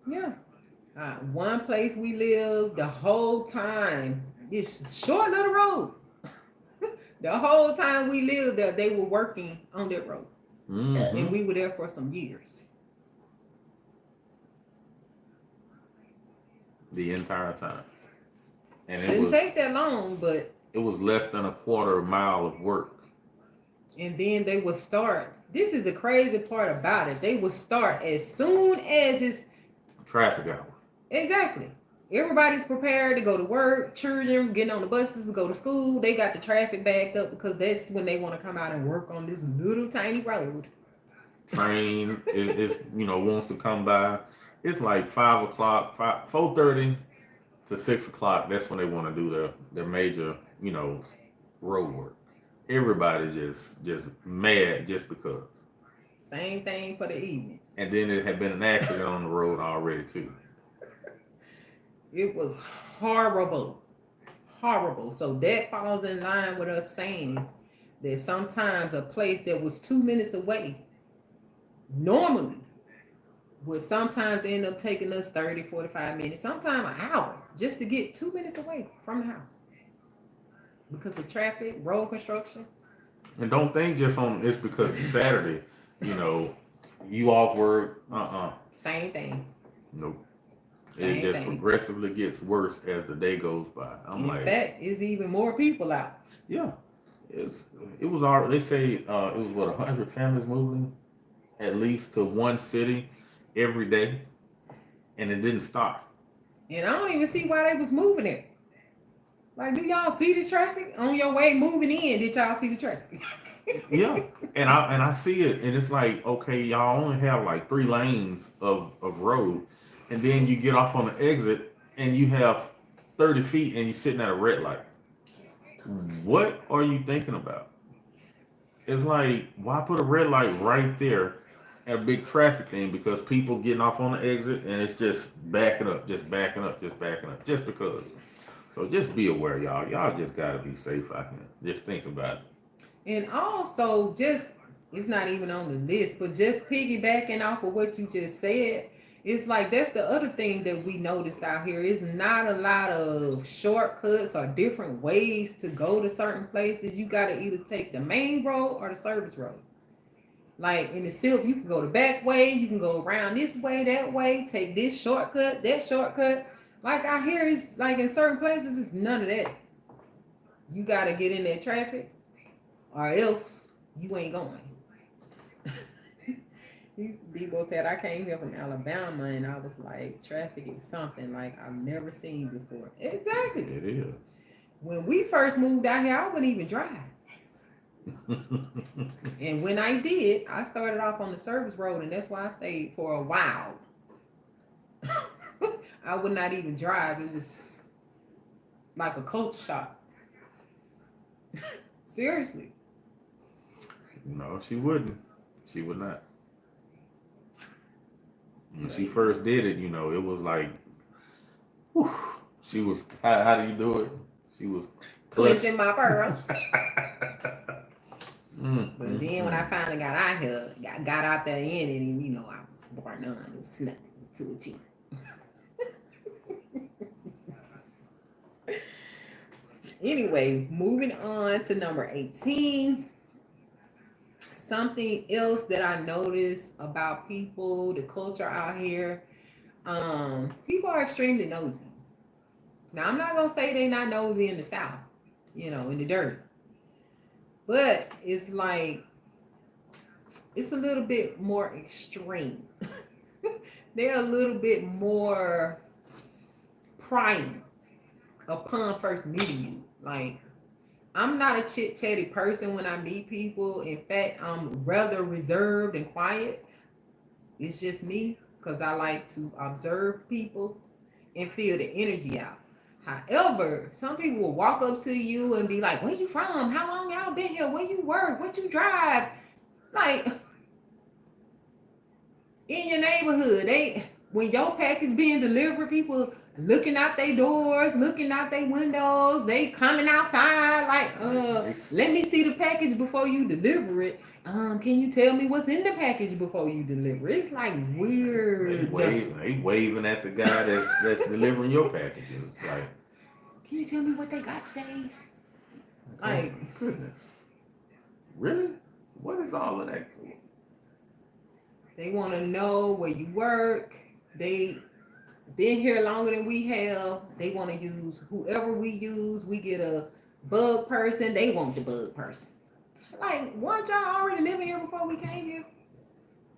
Yeah. One place we lived the whole time. This short little road. The whole time we lived there, they were working on that road, and we were there for some years. The entire time, and Didn't take that long, but it was less than a quarter mile of work. And then they would start. This is the crazy part about it. They would start as soon as it's traffic hour. Exactly. Everybody's prepared to go to work, children getting on the buses to go to school. They got the traffic backed up because that's when they want to come out and work on this little tiny road. Train is you know, wants to come by. It's like 5 o'clock, 4:30 to 6 o'clock. That's when they want to do their major, you know, road work. Everybody just mad just because. Same thing for the evenings. And then it had been an accident on the road already too. It was horrible. Horrible. So that falls in line with us saying that sometimes a place that was 2 minutes away normally would sometimes end up taking us 30, 45 minutes, sometimes an hour, just to get 2 minutes away from the house. Because of traffic, road construction. And don't think just on it's because it's Saturday, you know, you off work. Same thing. Nope. Same it just thing. Progressively gets worse as the day goes by. In fact, it's even more people out. Yeah. It was our, they say it was what, 100 families moving at least to one city every day, and it didn't stop. And I don't even see why they was moving it. Like, do y'all see this traffic on your way moving in? Did y'all see the traffic? Yeah, and I see it, and it's like, okay, y'all only have like 3 lanes of road, and then you get off on the exit, and you have 30 feet, and you're sitting at a red light. What are you thinking about? It's like, why put a red light right there at a big traffic thing? Because people getting off on the exit, and it's just backing up, just backing up, just backing up, just because. So just be aware, y'all. Y'all just gotta be safe out here. Just think about it. And also, it's not even on the list, but just piggybacking off of what you just said, it's like that's the other thing that we noticed out here. It's not a lot of shortcuts or different ways to go to certain places. You got to either take the main road or the service road. Like in the Silk, you can go the back way, you can go around this way, that way, take this shortcut, that shortcut. Like out here, it's like in certain places, it's none of that. You got to get in that traffic, or else you ain't going. Debo said, I came here from Alabama and I was like, traffic is something like I've never seen before. Exactly. It is. When we first moved out here, I wouldn't even drive. And when I did, I started off on the service road, and that's why I stayed for a while. I would not even drive. It was like a culture shock. Seriously. No, she wouldn't. She would not. When she first did it, you know, it was like, whew, she was, how do you do it? She was clenching my pearls. But then when I finally got out here, got out there in it, and you know, I was bar none. It was nothing to a G. Anyway, moving on to number 18. Something else that I notice about people, the culture out here, people are extremely nosy. Now, I'm not gonna say they not nosy in the South, in the dirt, but it's like it's a little bit more extreme. They're a little bit more prying upon first meeting you. Like, I'm not a chit chatty person when I meet people. In fact, I'm rather reserved and quiet. It's just me because I like to observe people and feel the energy out. However, some people will walk up to you and be like, "Where you from? How long y'all been here? Where you work? What you drive?" Like, in your neighborhood, when your package being delivered, people looking out their doors, looking out their windows, they coming outside like, let me see the package before you deliver it. Can you tell me what's in the package before you deliver it? It's like weird. They waving at the guy that's delivering your packages. Like, can you tell me what they got today? Like, oh, goodness, really? What is all of that? They want to know where you work. They been here longer than we have. They want to use whoever we use. We get a bug person. They want the bug person. Like, weren't y'all already living here before we came here?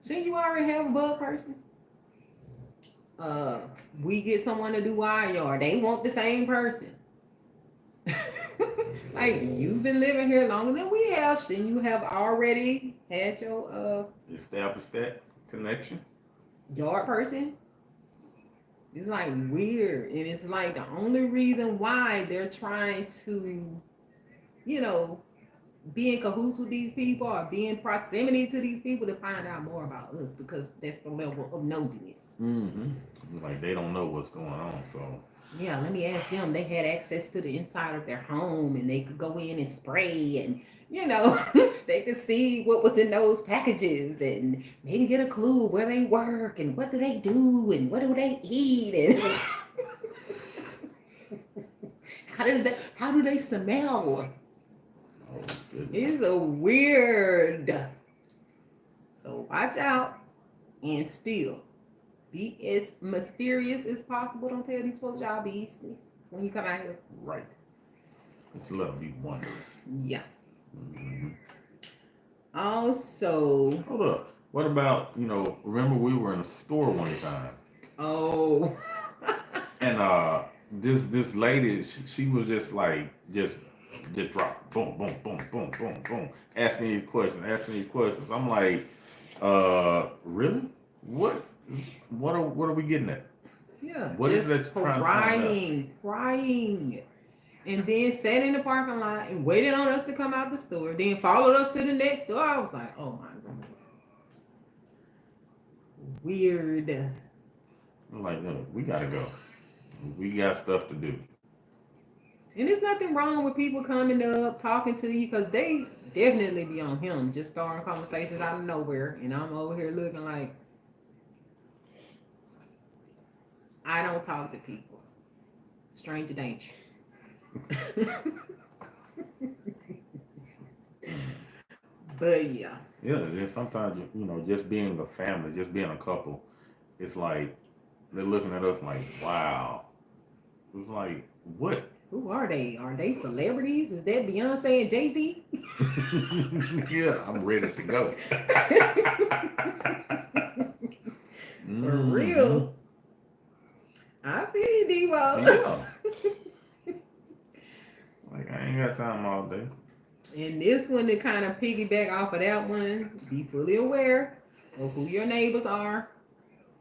Shouldn't you already have a bug person? We get someone to do our yard. They want the same person. Like, you've been living here longer than we have. Shouldn't you have already had your established that connection? Yard person? It's like weird. And it's like the only reason why they're trying to, be in cahoots with these people or be in proximity to these people to find out more about us, because that's the level of nosiness. Mm-hmm. Like they don't know what's going on. So yeah, let me ask them. They had access to the inside of their home and they could go in and spray and they could see what was in those packages and maybe get a clue where they work and what do they do and what do they eat and how do they smell? oh, It's a weird. So watch out and still be as mysterious as possible. Don't tell these folks y'all business when you come out here. Right. Just let me wonder. Yeah. Mm-hmm. Also, hold up. What about, remember we were in a store one time. Oh. And this lady, she was just like just drop, boom, boom, boom, boom, boom, boom, asking these questions. I'm like, really? What are we getting at? Yeah, what just is that crying, and then sat in the parking lot and waited on us to come out the store. Then followed us to the next store. I was like, oh my goodness, weird. I'm like, no, we gotta go. We got stuff to do. And there's nothing wrong with people coming up, talking to you, because they definitely be on him, just starting conversations out of nowhere. And I'm over here looking like, I don't talk to people. Stranger danger. But yeah. Yeah, then sometimes, just being a family, just being a couple, it's like, they're looking at us like, wow. It's like, what? Who are they? Are they celebrities? Is that Beyonce and Jay-Z? Yeah, I'm ready to go. For real. I feel you, Devo. Yeah. Like, I ain't got time all day. And this one, to kind of piggyback off of that one, be fully aware of who your neighbors are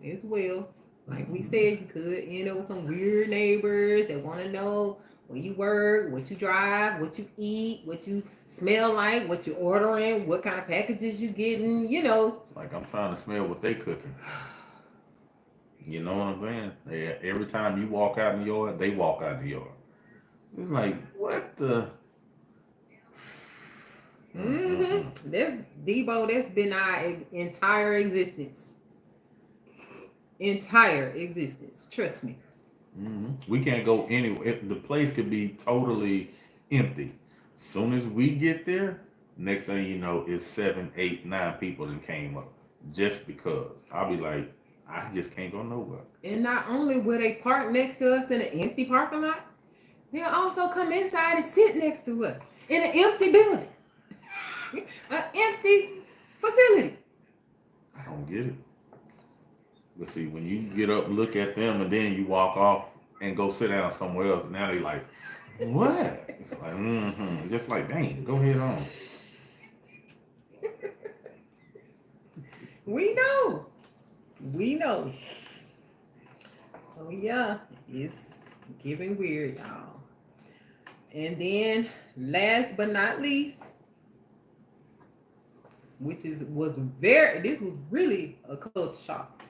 as well. Like we said, you could end up with some weird neighbors that want to know where you work, what you drive, what you eat, what you smell like, what you're ordering, what kind of packages you getting, Like I'm trying to smell what they cooking. You know what I'm saying? Every time you walk out in the yard, they walk out the yard. It's like, what the? Mm-hmm. That's Debo. That's been our entire existence. Trust me. Mm-hmm. We can't go anywhere. The place could be totally empty. Soon as we get there, next thing you know, it's 7, 8, 9 people that came up just because. I'll be like, I just can't go nowhere. And not only will they park next to us in an empty parking lot, they'll also come inside and sit next to us in an empty building, an empty facility. I don't get it. But see, when you get up, look at them, and then you walk off and go sit down somewhere else, now they like, what? It's like, just like, dang, go ahead on. We know. So yeah, it's getting weird, y'all. And then last but not least, this was really a culture shock.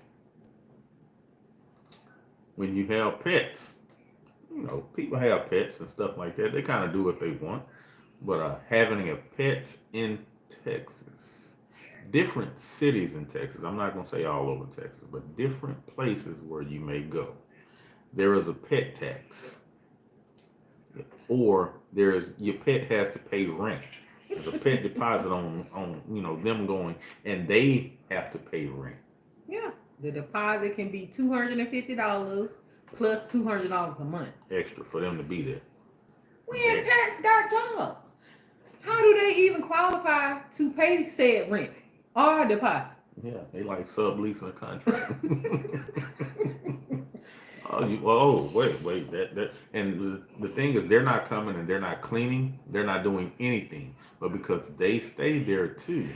When you have pets, people have pets and stuff like that. They kind of do what they want. But having a pet in Texas, different cities in Texas, I'm not going to say all over Texas, but different places where you may go, there is a pet tax. Or your pet has to pay rent. There's a pet deposit on them going, and they have to pay rent. Yeah. The deposit can be $250 plus $200 a month. Extra for them to be there. When pets got jobs, how do they even qualify to pay said rent or deposit? Yeah, they like subleasing a contract. Wait. That and the thing is, they're not coming and they're not cleaning. They're not doing anything. But because they stay there too,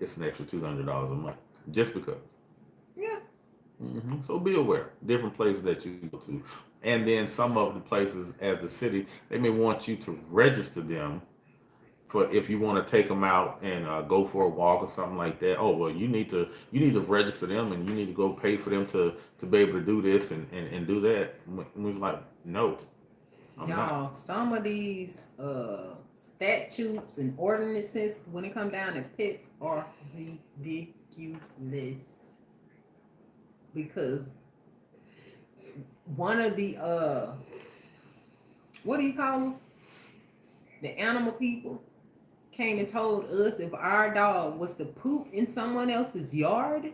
it's an extra $200 a month. Just because. Yeah. So be aware. Different places that you go to. And then some of the places as the city, they may want you to register them for if you want to take them out and go for a walk or something like that. Oh, well, you need to register them and you need to go pay for them to be able to do this and do that. And we was like, no, I'm y'all, not. some of these statutes and ordinances when it comes down to pets are ridiculous. Because one of the what do you call them? The animal people came and told us if our dog was to poop in someone else's yard,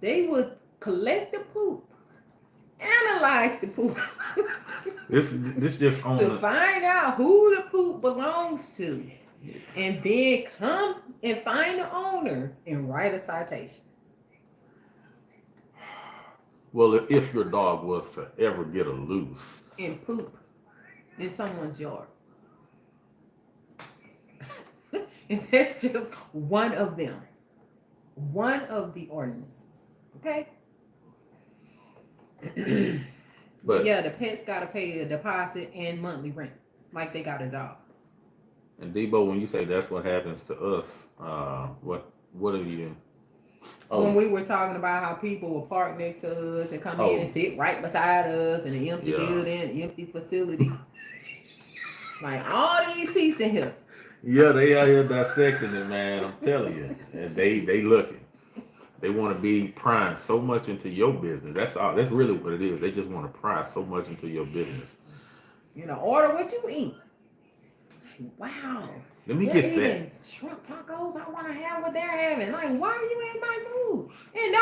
they would collect the poop, analyze the poop. This just on to find out who the poop belongs to, and then come and find the owner and write a citation. Well, if your dog was to ever get a loose and poop in someone's yard. And that's just one of them. One of the ordinances. Okay? But yeah, the pets got to pay a deposit and monthly rent. Like they got a job. And Debo, when you say that's what happens to us, what are you? Oh. When we were talking about how people will park next to us and come in and sit right beside us in an empty building, empty facility. Like all these seats in here. Yeah, they out here dissecting it, man. I'm telling you. And they looking. They want to be prying so much into your business. That's all. That's really what it is. They just want to pry so much into your business. Order what you eat. Wow. Let me get that. Shrimp tacos. I want to have what they're having. Like, why are you eating my food? And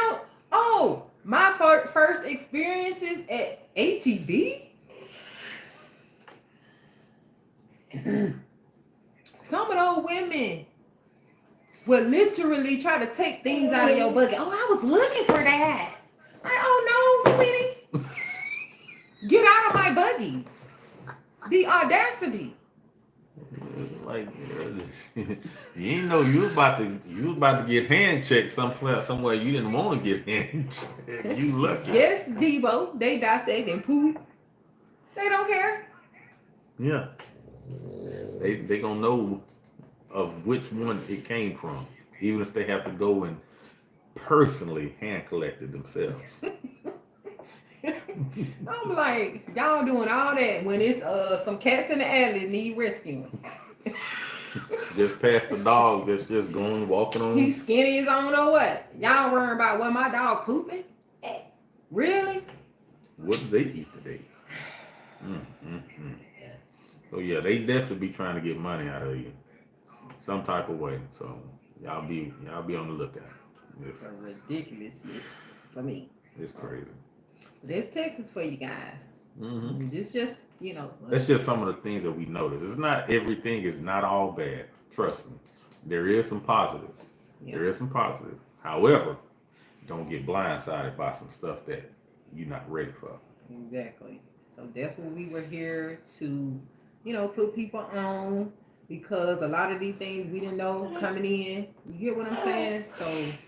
my first experiences at HEB. Some of those women would literally try to take things out of your bucket. Oh, I was looking for that. Like, oh no, sweetie. Get out of my buggy. The audacity. Like you didn't know you was about to get hand checked somewhere you didn't want to get hand checked. You lucky. Yes, Debo. They dissect and poop. They don't care. Yeah. They gonna know of which one it came from, even if they have to go and personally hand collect it themselves. I'm like, y'all doing all that when it's some cats in the alley need rescuing. Just past the dog that's just walking on. He's skinny his own or what? Y'all worrying about when my dog pooping? Really? What did they eat today? So yeah, they definitely be trying to get money out of you, some type of way. So y'all be on the lookout. For ridiculousness for me. It's crazy. There's Texas for you guys. Mm-hmm. Just you know. That's just some of the things that we notice. It's not everything is not all bad. Trust me, there is some positives. Yeah. There is some positive. However, don't get blindsided by some stuff that you're not ready for. Exactly. So that's what we were here to, you know, put people on, because a lot of these things we didn't know coming in. You get what I'm saying? So,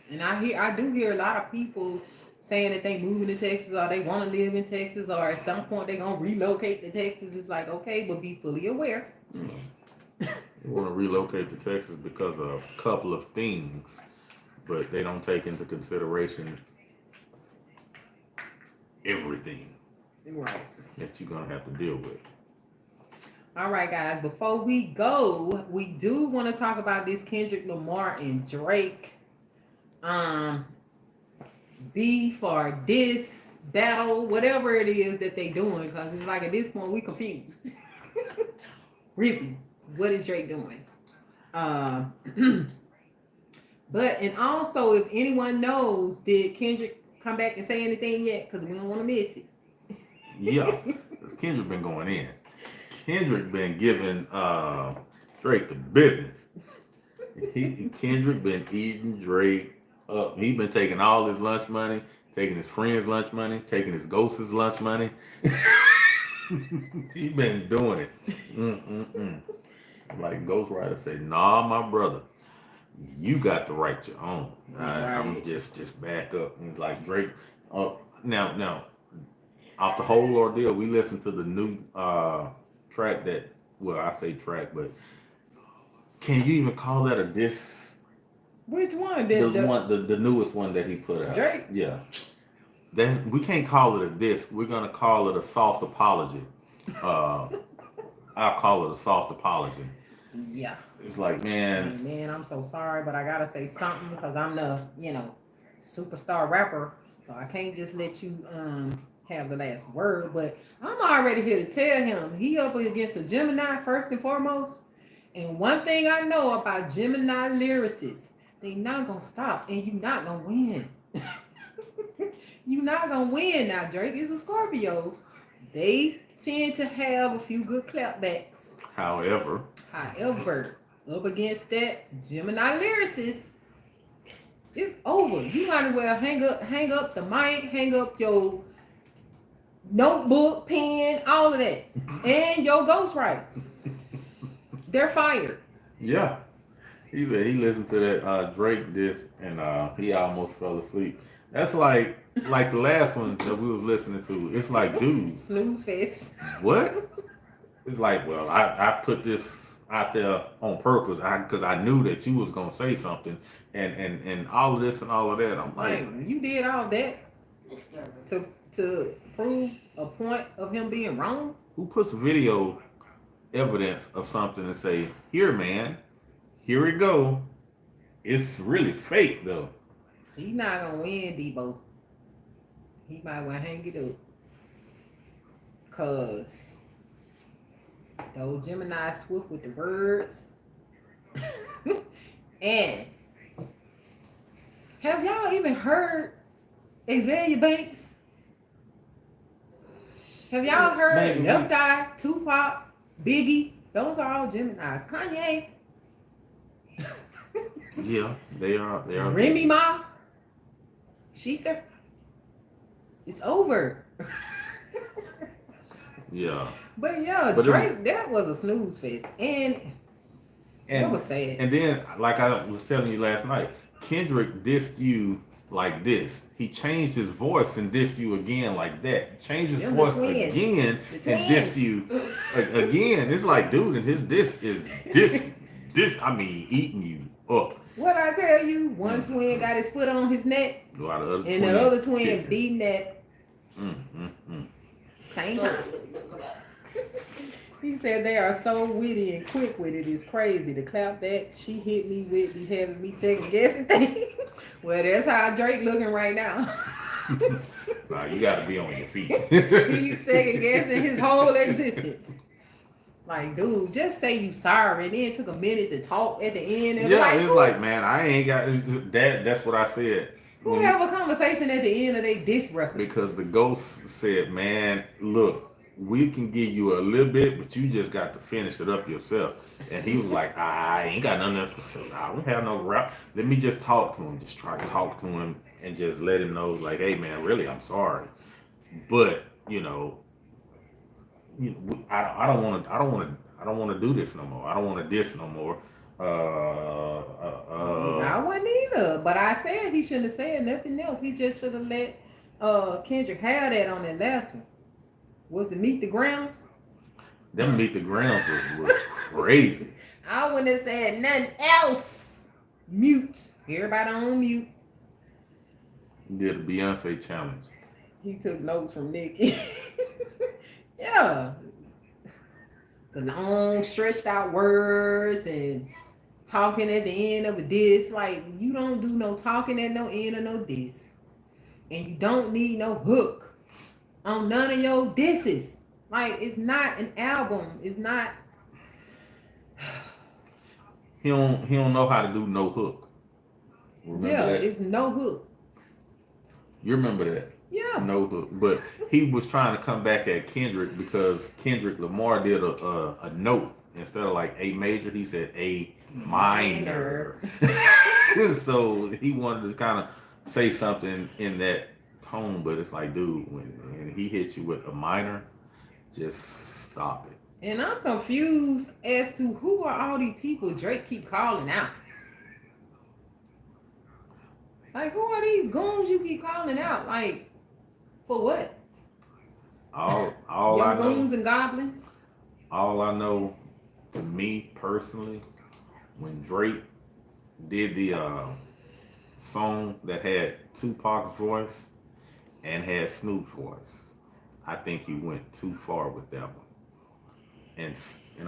and I do hear a lot of people saying that they moving to Texas, or they want to live in Texas, or at some point they gonna relocate to Texas. It's like, okay, but be fully aware. You want to relocate to Texas because of a couple of things, but they don't take into consideration everything that you're gonna have to deal with. All right, guys. Before we go, we do want to talk about this Kendrick Lamar and Drake beef or diss battle, whatever it is that they doing, because it's like at this point we confused. Really, what is Drake doing? But and also, if anyone knows, did Kendrick come back and say anything yet? Because we don't want to miss it. Yeah, because Kendrick been going in. Kendrick been giving Drake the business. Kendrick been eating Drake up. He been taking all his lunch money, taking his friends' lunch money, taking his ghost's lunch money. He been doing it. Like Ghostwriter said, nah, my brother, you got to write your own. I'm just back up. And it's like Drake. Now, off the whole ordeal, we listened to the new track that, well, I say track, but can you even call that a diss? Which one? The newest one that he put out. Drake? Yeah. We can't call it a diss. We're gonna call it a soft apology. I'll call it a soft apology. Yeah. It's like, man. Man, I'm so sorry, but I gotta say something because I'm the, superstar rapper. So I can't just let you have the last word. But I'm already here to tell him he up against a Gemini first and foremost. And one thing I know about Gemini lyricists, they not gonna stop and you not gonna win. You're not gonna win. Now Drake is a Scorpio. They tend to have a few good clapbacks. However, up against that Gemini lyricist, it's over. You might as well hang up the mic, hang up your notebook, pen, all of that, and your ghostwriters. They're fired. Yeah. He listened to that Drake disc and he almost fell asleep. That's like the last one that we was listening to. It's like, dude, snooze fest. What? It's like, well, I put this out there on purpose because I knew that you was gonna say something and all of this and all of that. I'm like, you did all that to prove a point of him being wrong. Who puts video evidence of something and say, here, man, here it go. It's really fake though. He's not gonna win, Debo. He might want to hang it up. Cause those Gemini swift with the words. And have y'all even heard Azalea Banks? Have y'all heard Left Eye, Tupac, Biggie? Those are all Geminis. Kanye. Yeah, they are. Remy Ma. Sheether. It's over. Yeah. But yeah, Drake, that was a snooze fest. And that was sad. And then, like I was telling you last night, Kendrick dissed you like this. He changed his voice and dissed you again like that. Changed his voice again and dissed you again. It's like, dude, and his diss is eating you up. What I tell you, one twin got his foot on his neck, and the other twin beating that same time. He said they are so witty and quick with it. It's crazy. The clapback she hit me with be having me second guessing things. Well, that's how Drake looking right now. Nah, you got to be on your feet. He's second guessing his whole existence. Like, dude, just say you sorry. And then it took a minute to talk at the end. And Yeah, like, it's like, man, I ain't got that. That's what I said. Who have a conversation at the end of their disc record? Because the ghost said, man, look, we can give you a little bit, but you just got to finish it up yourself. And he was like, I ain't got nothing else to say. I don't have no rap. Let me just talk to him. Just try to talk to him and just let him know, like, hey, man, really, I'm sorry. But, I don't want to do this no more. I don't want to diss no more. I wouldn't either, but I said he shouldn't have said nothing else. He just should have let Kendrick have that on that last one. Was it Meet the Grounds? Them Meet the Grounds was crazy. I wouldn't have said nothing else. Mute. Everybody on mute. He did a Beyonce challenge. He took notes from Nicki. Yeah. The long stretched out words and talking at the end of a diss. Like, you don't do no talking at no end of no diss. And you don't need no hook on none of your disses. Like, it's not an album. It's not. He don't know how to do no hook. Remember that? It's no hook. You remember that? Yeah. No hook. But he was trying to come back at Kendrick because Kendrick Lamar did a note. Instead of like A major, he said A minor. So he wanted to kind of say something in that tone, but it's like, dude, when he hits you with a minor, just stop it. And I'm confused as to who are all these people Drake keep calling out. Like, who are these goons you keep calling out? Like, for what? All Young I know, goons and goblins? all I know, to me personally, when Drake did the song that had Tupac's voice and had Snoop's voice, I think he went too far with that one. And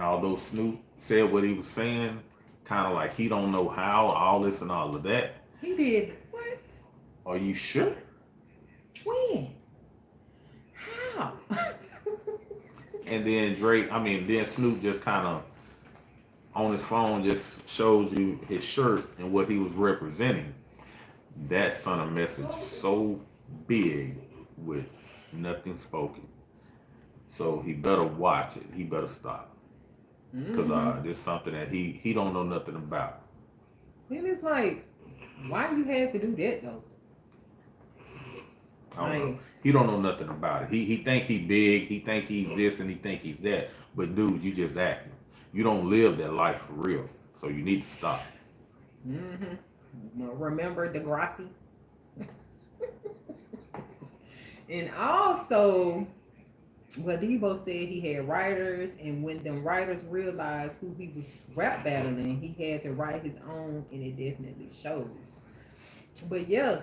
although Snoop said what he was saying, kind of like he don't know how, all this and all of that. He did what? Are you sure? When? How? And then then Snoop just kind of on his phone just showed you his shirt and what he was representing. That sent a message so big with nothing spoken. So he better watch it. He better stop. Because there's something that he don't know nothing about. And it's like, why you have to do that though? I don't know. He don't know nothing about it. He think he big. He think he's this and he think he's that. But dude, you just acting. You don't live that life for real. So you need to stop. Remember Degrassi? And also, well, Debo said he had writers, and when them writers realized who he was rap battling, he had to write his own, and it definitely shows. But yeah,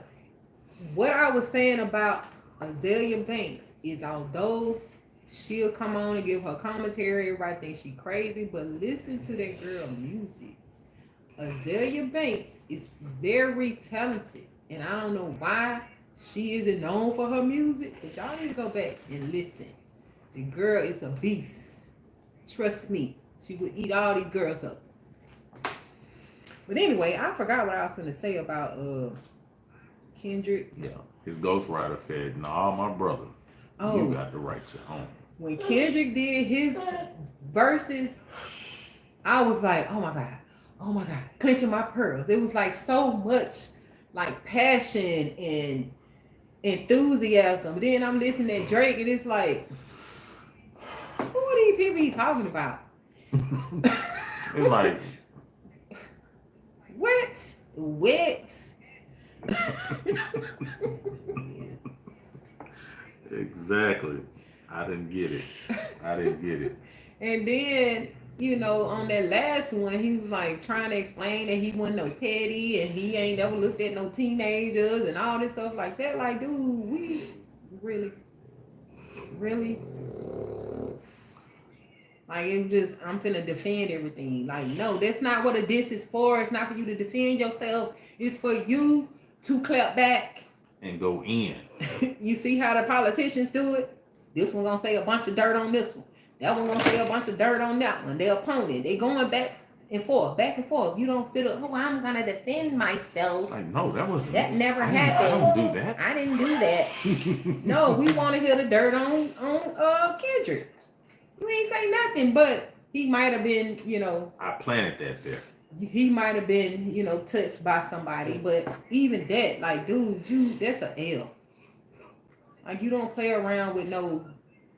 what I was saying about Azalea Banks is, although she'll come on and give her commentary, everybody thinks she crazy, but listen to that girl music. Azalea Banks is very talented, and I don't know why she isn't known for her music, but y'all need to go back and listen. The girl is a beast. Trust me, she would eat all these girls up. But anyway, I forgot what I was going to say about Kendrick. Yeah, his ghostwriter said, "Nah, my brother, you got to write your own." When Kendrick did his verses, I was like, oh my God, clenching my pearls. It was like so much like passion and enthusiasm. Then I'm listening to Drake and it's like, who are these people he talking about? It's like, what? Exactly. I didn't get it. And then, on that last one, he was like trying to explain that he wasn't no petty and he ain't never looked at no teenagers and all this stuff like that. Like, dude, we really? Like, I'm finna defend everything. Like, no, that's not what a diss is for. It's not for you to defend yourself. It's for you to clap back. And go in. You see how the politicians do it? This one gonna say a bunch of dirt on this one. That one gonna say a bunch of dirt on that one. Their opponent. They going back and forth, back and forth. You don't sit up, oh, I'm gonna defend myself. Like, no, that wasn't. That never happened. I didn't do that. I didn't do that. No, we want to hear the dirt on Kendrick. You ain't say nothing, but he might have been, you know. I planted that there. He might have been, you know, touched by somebody, but even that, like, dude, that's a L. Like, you don't play around with no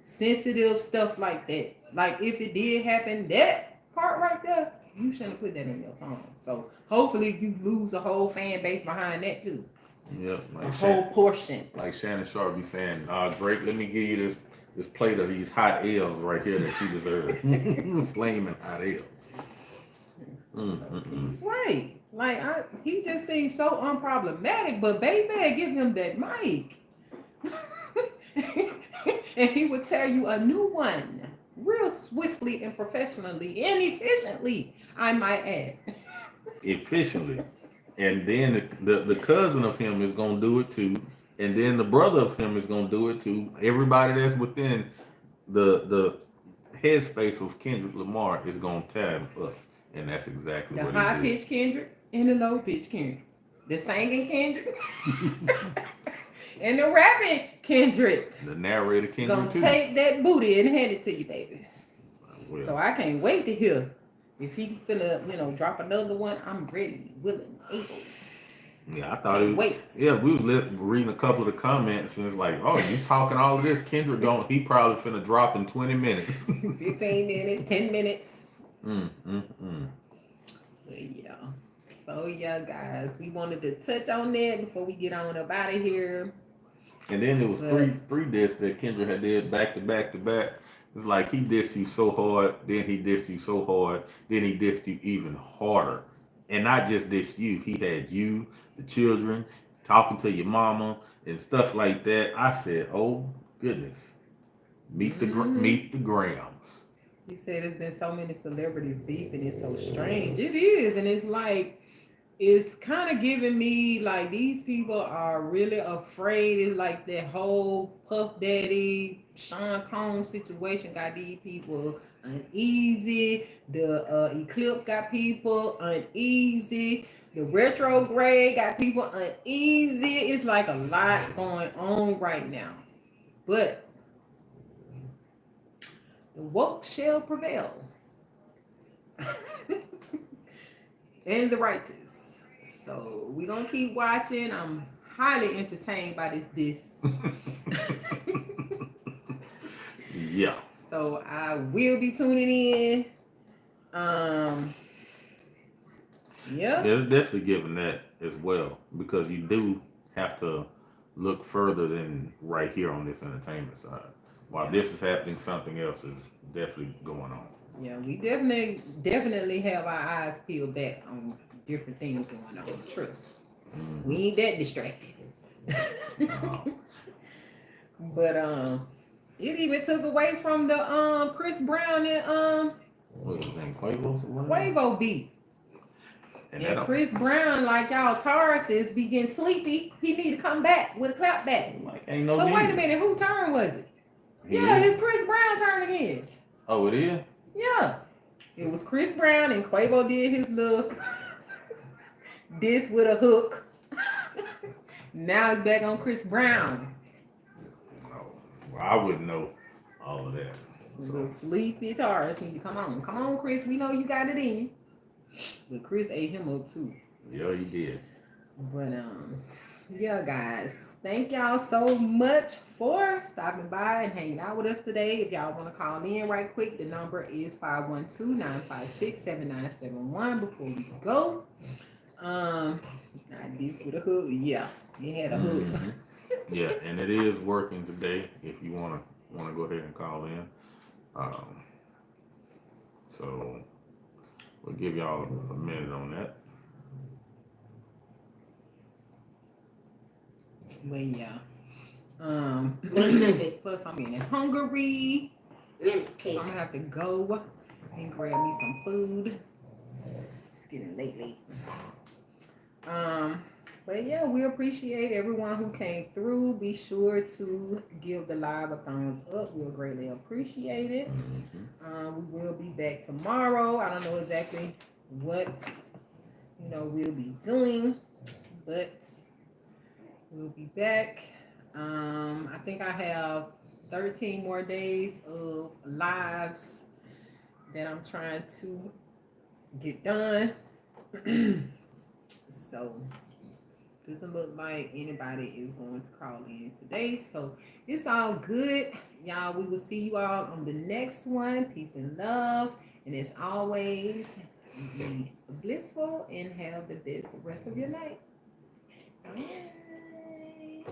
sensitive stuff like that. Like, if it did happen, that part right there, you shouldn't put that in your song. So hopefully you lose a whole fan base behind that too. Yeah, like a whole portion. Like Shannon Sharp be saying, Drake, let me give you this plate of these hot L's right here that you deserve. Flaming hot L's. Right. Like he just seems so unproblematic, but baby, give him that mic. And he would tell you a new one real swiftly and professionally and efficiently, I might add. Efficiently. And then the cousin of him is going to do it too. And then the brother of him is going to do it too. Everybody that's within the headspace of Kendrick Lamar is going to tear him up. And that's exactly what he did. The high-pitched Kendrick and the low-pitched Kendrick. The singing Kendrick. And the rapping Kendrick. The narrator Kendrick gonna take that booty and hand it to you, baby. Well, so I can't wait to hear if he finna, you know, drop another one. I'm ready, willing, able. Yeah, I thought it was. Yeah, we was reading a couple of the comments and it's like, oh, you talking all of this? Kendrick he probably finna drop in 20 minutes. 15 minutes, 10 minutes. But yeah. So yeah, guys, we wanted to touch on that before we get on up out of here. And then it was three discs that Kendrick had did back to back to back. It's like he dissed you so hard, then he dissed you so hard, then he dissed you even harder. And not just dissed you, he had you, the children, talking to your mama and stuff like that. I said, oh goodness, meet the Grams. He said there's been so many celebrities beefing. It's so strange. It is, and it's like. It's kind of giving me like these people are really afraid. It's like that whole Puff Daddy, Sean Combs situation got these people uneasy. The Eclipse got people uneasy. The Retrograde got people uneasy. It's like a lot going on right now. But the woke shall prevail. And the righteous. So we're gonna keep watching. I'm highly entertained by this. Yeah. So I will be tuning in. Yeah, it's definitely giving that as well because you do have to look further than right here on this entertainment side. While this is happening, something else is definitely going on. Yeah, we definitely have our eyes peeled back on different things going on. Trust. We ain't that distracted. But it even took away from the Chris Brown and what's his name? Quavo beat. And Chris Brown, like y'all Tauruses, be getting sleepy. He need to come back with a clap back. Like ain't no. But need. wait a minute, who turn was it? It's Chris Brown turn again. Oh, it is? Yeah. It was Chris Brown and Quavo did his little diss with a hook. Now it's back on Chris Brown. No. Well, I wouldn't know all of that. So. Sleepy Taurus need to come on. Come on, Chris. We know you got it in you. But Chris ate him up too. Yeah, he did. But yeah, guys. Thank y'all so much for stopping by and hanging out with us today. If y'all want to call in right quick, the number is 512-956-7971 before we go. This with a hook. Yeah, it had a hook. Yeah, and it is working today if you want to go ahead and call in. So we'll give y'all a minute on that. Well, yeah. Plus, I'm in Hungary. So I'm gonna have to go and grab me some food. It's getting late. But yeah, we appreciate everyone who came through. Be sure to give the live a thumbs up. We'll greatly appreciate it. We will be back tomorrow. I don't know exactly what we'll be doing, but we'll be back. I think I have 13 more days of lives that I'm trying to get done. So doesn't look like anybody is going to call in today. So it's all good. Y'all, we will see you all on the next one. Peace and love. And as always, be blissful and have the best rest of your night. Bye.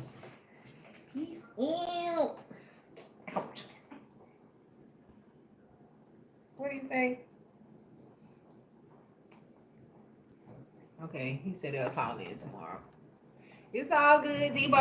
Peace out. Ouch. What do you say? Okay, he said they'll call in tomorrow. It's all good, Debo.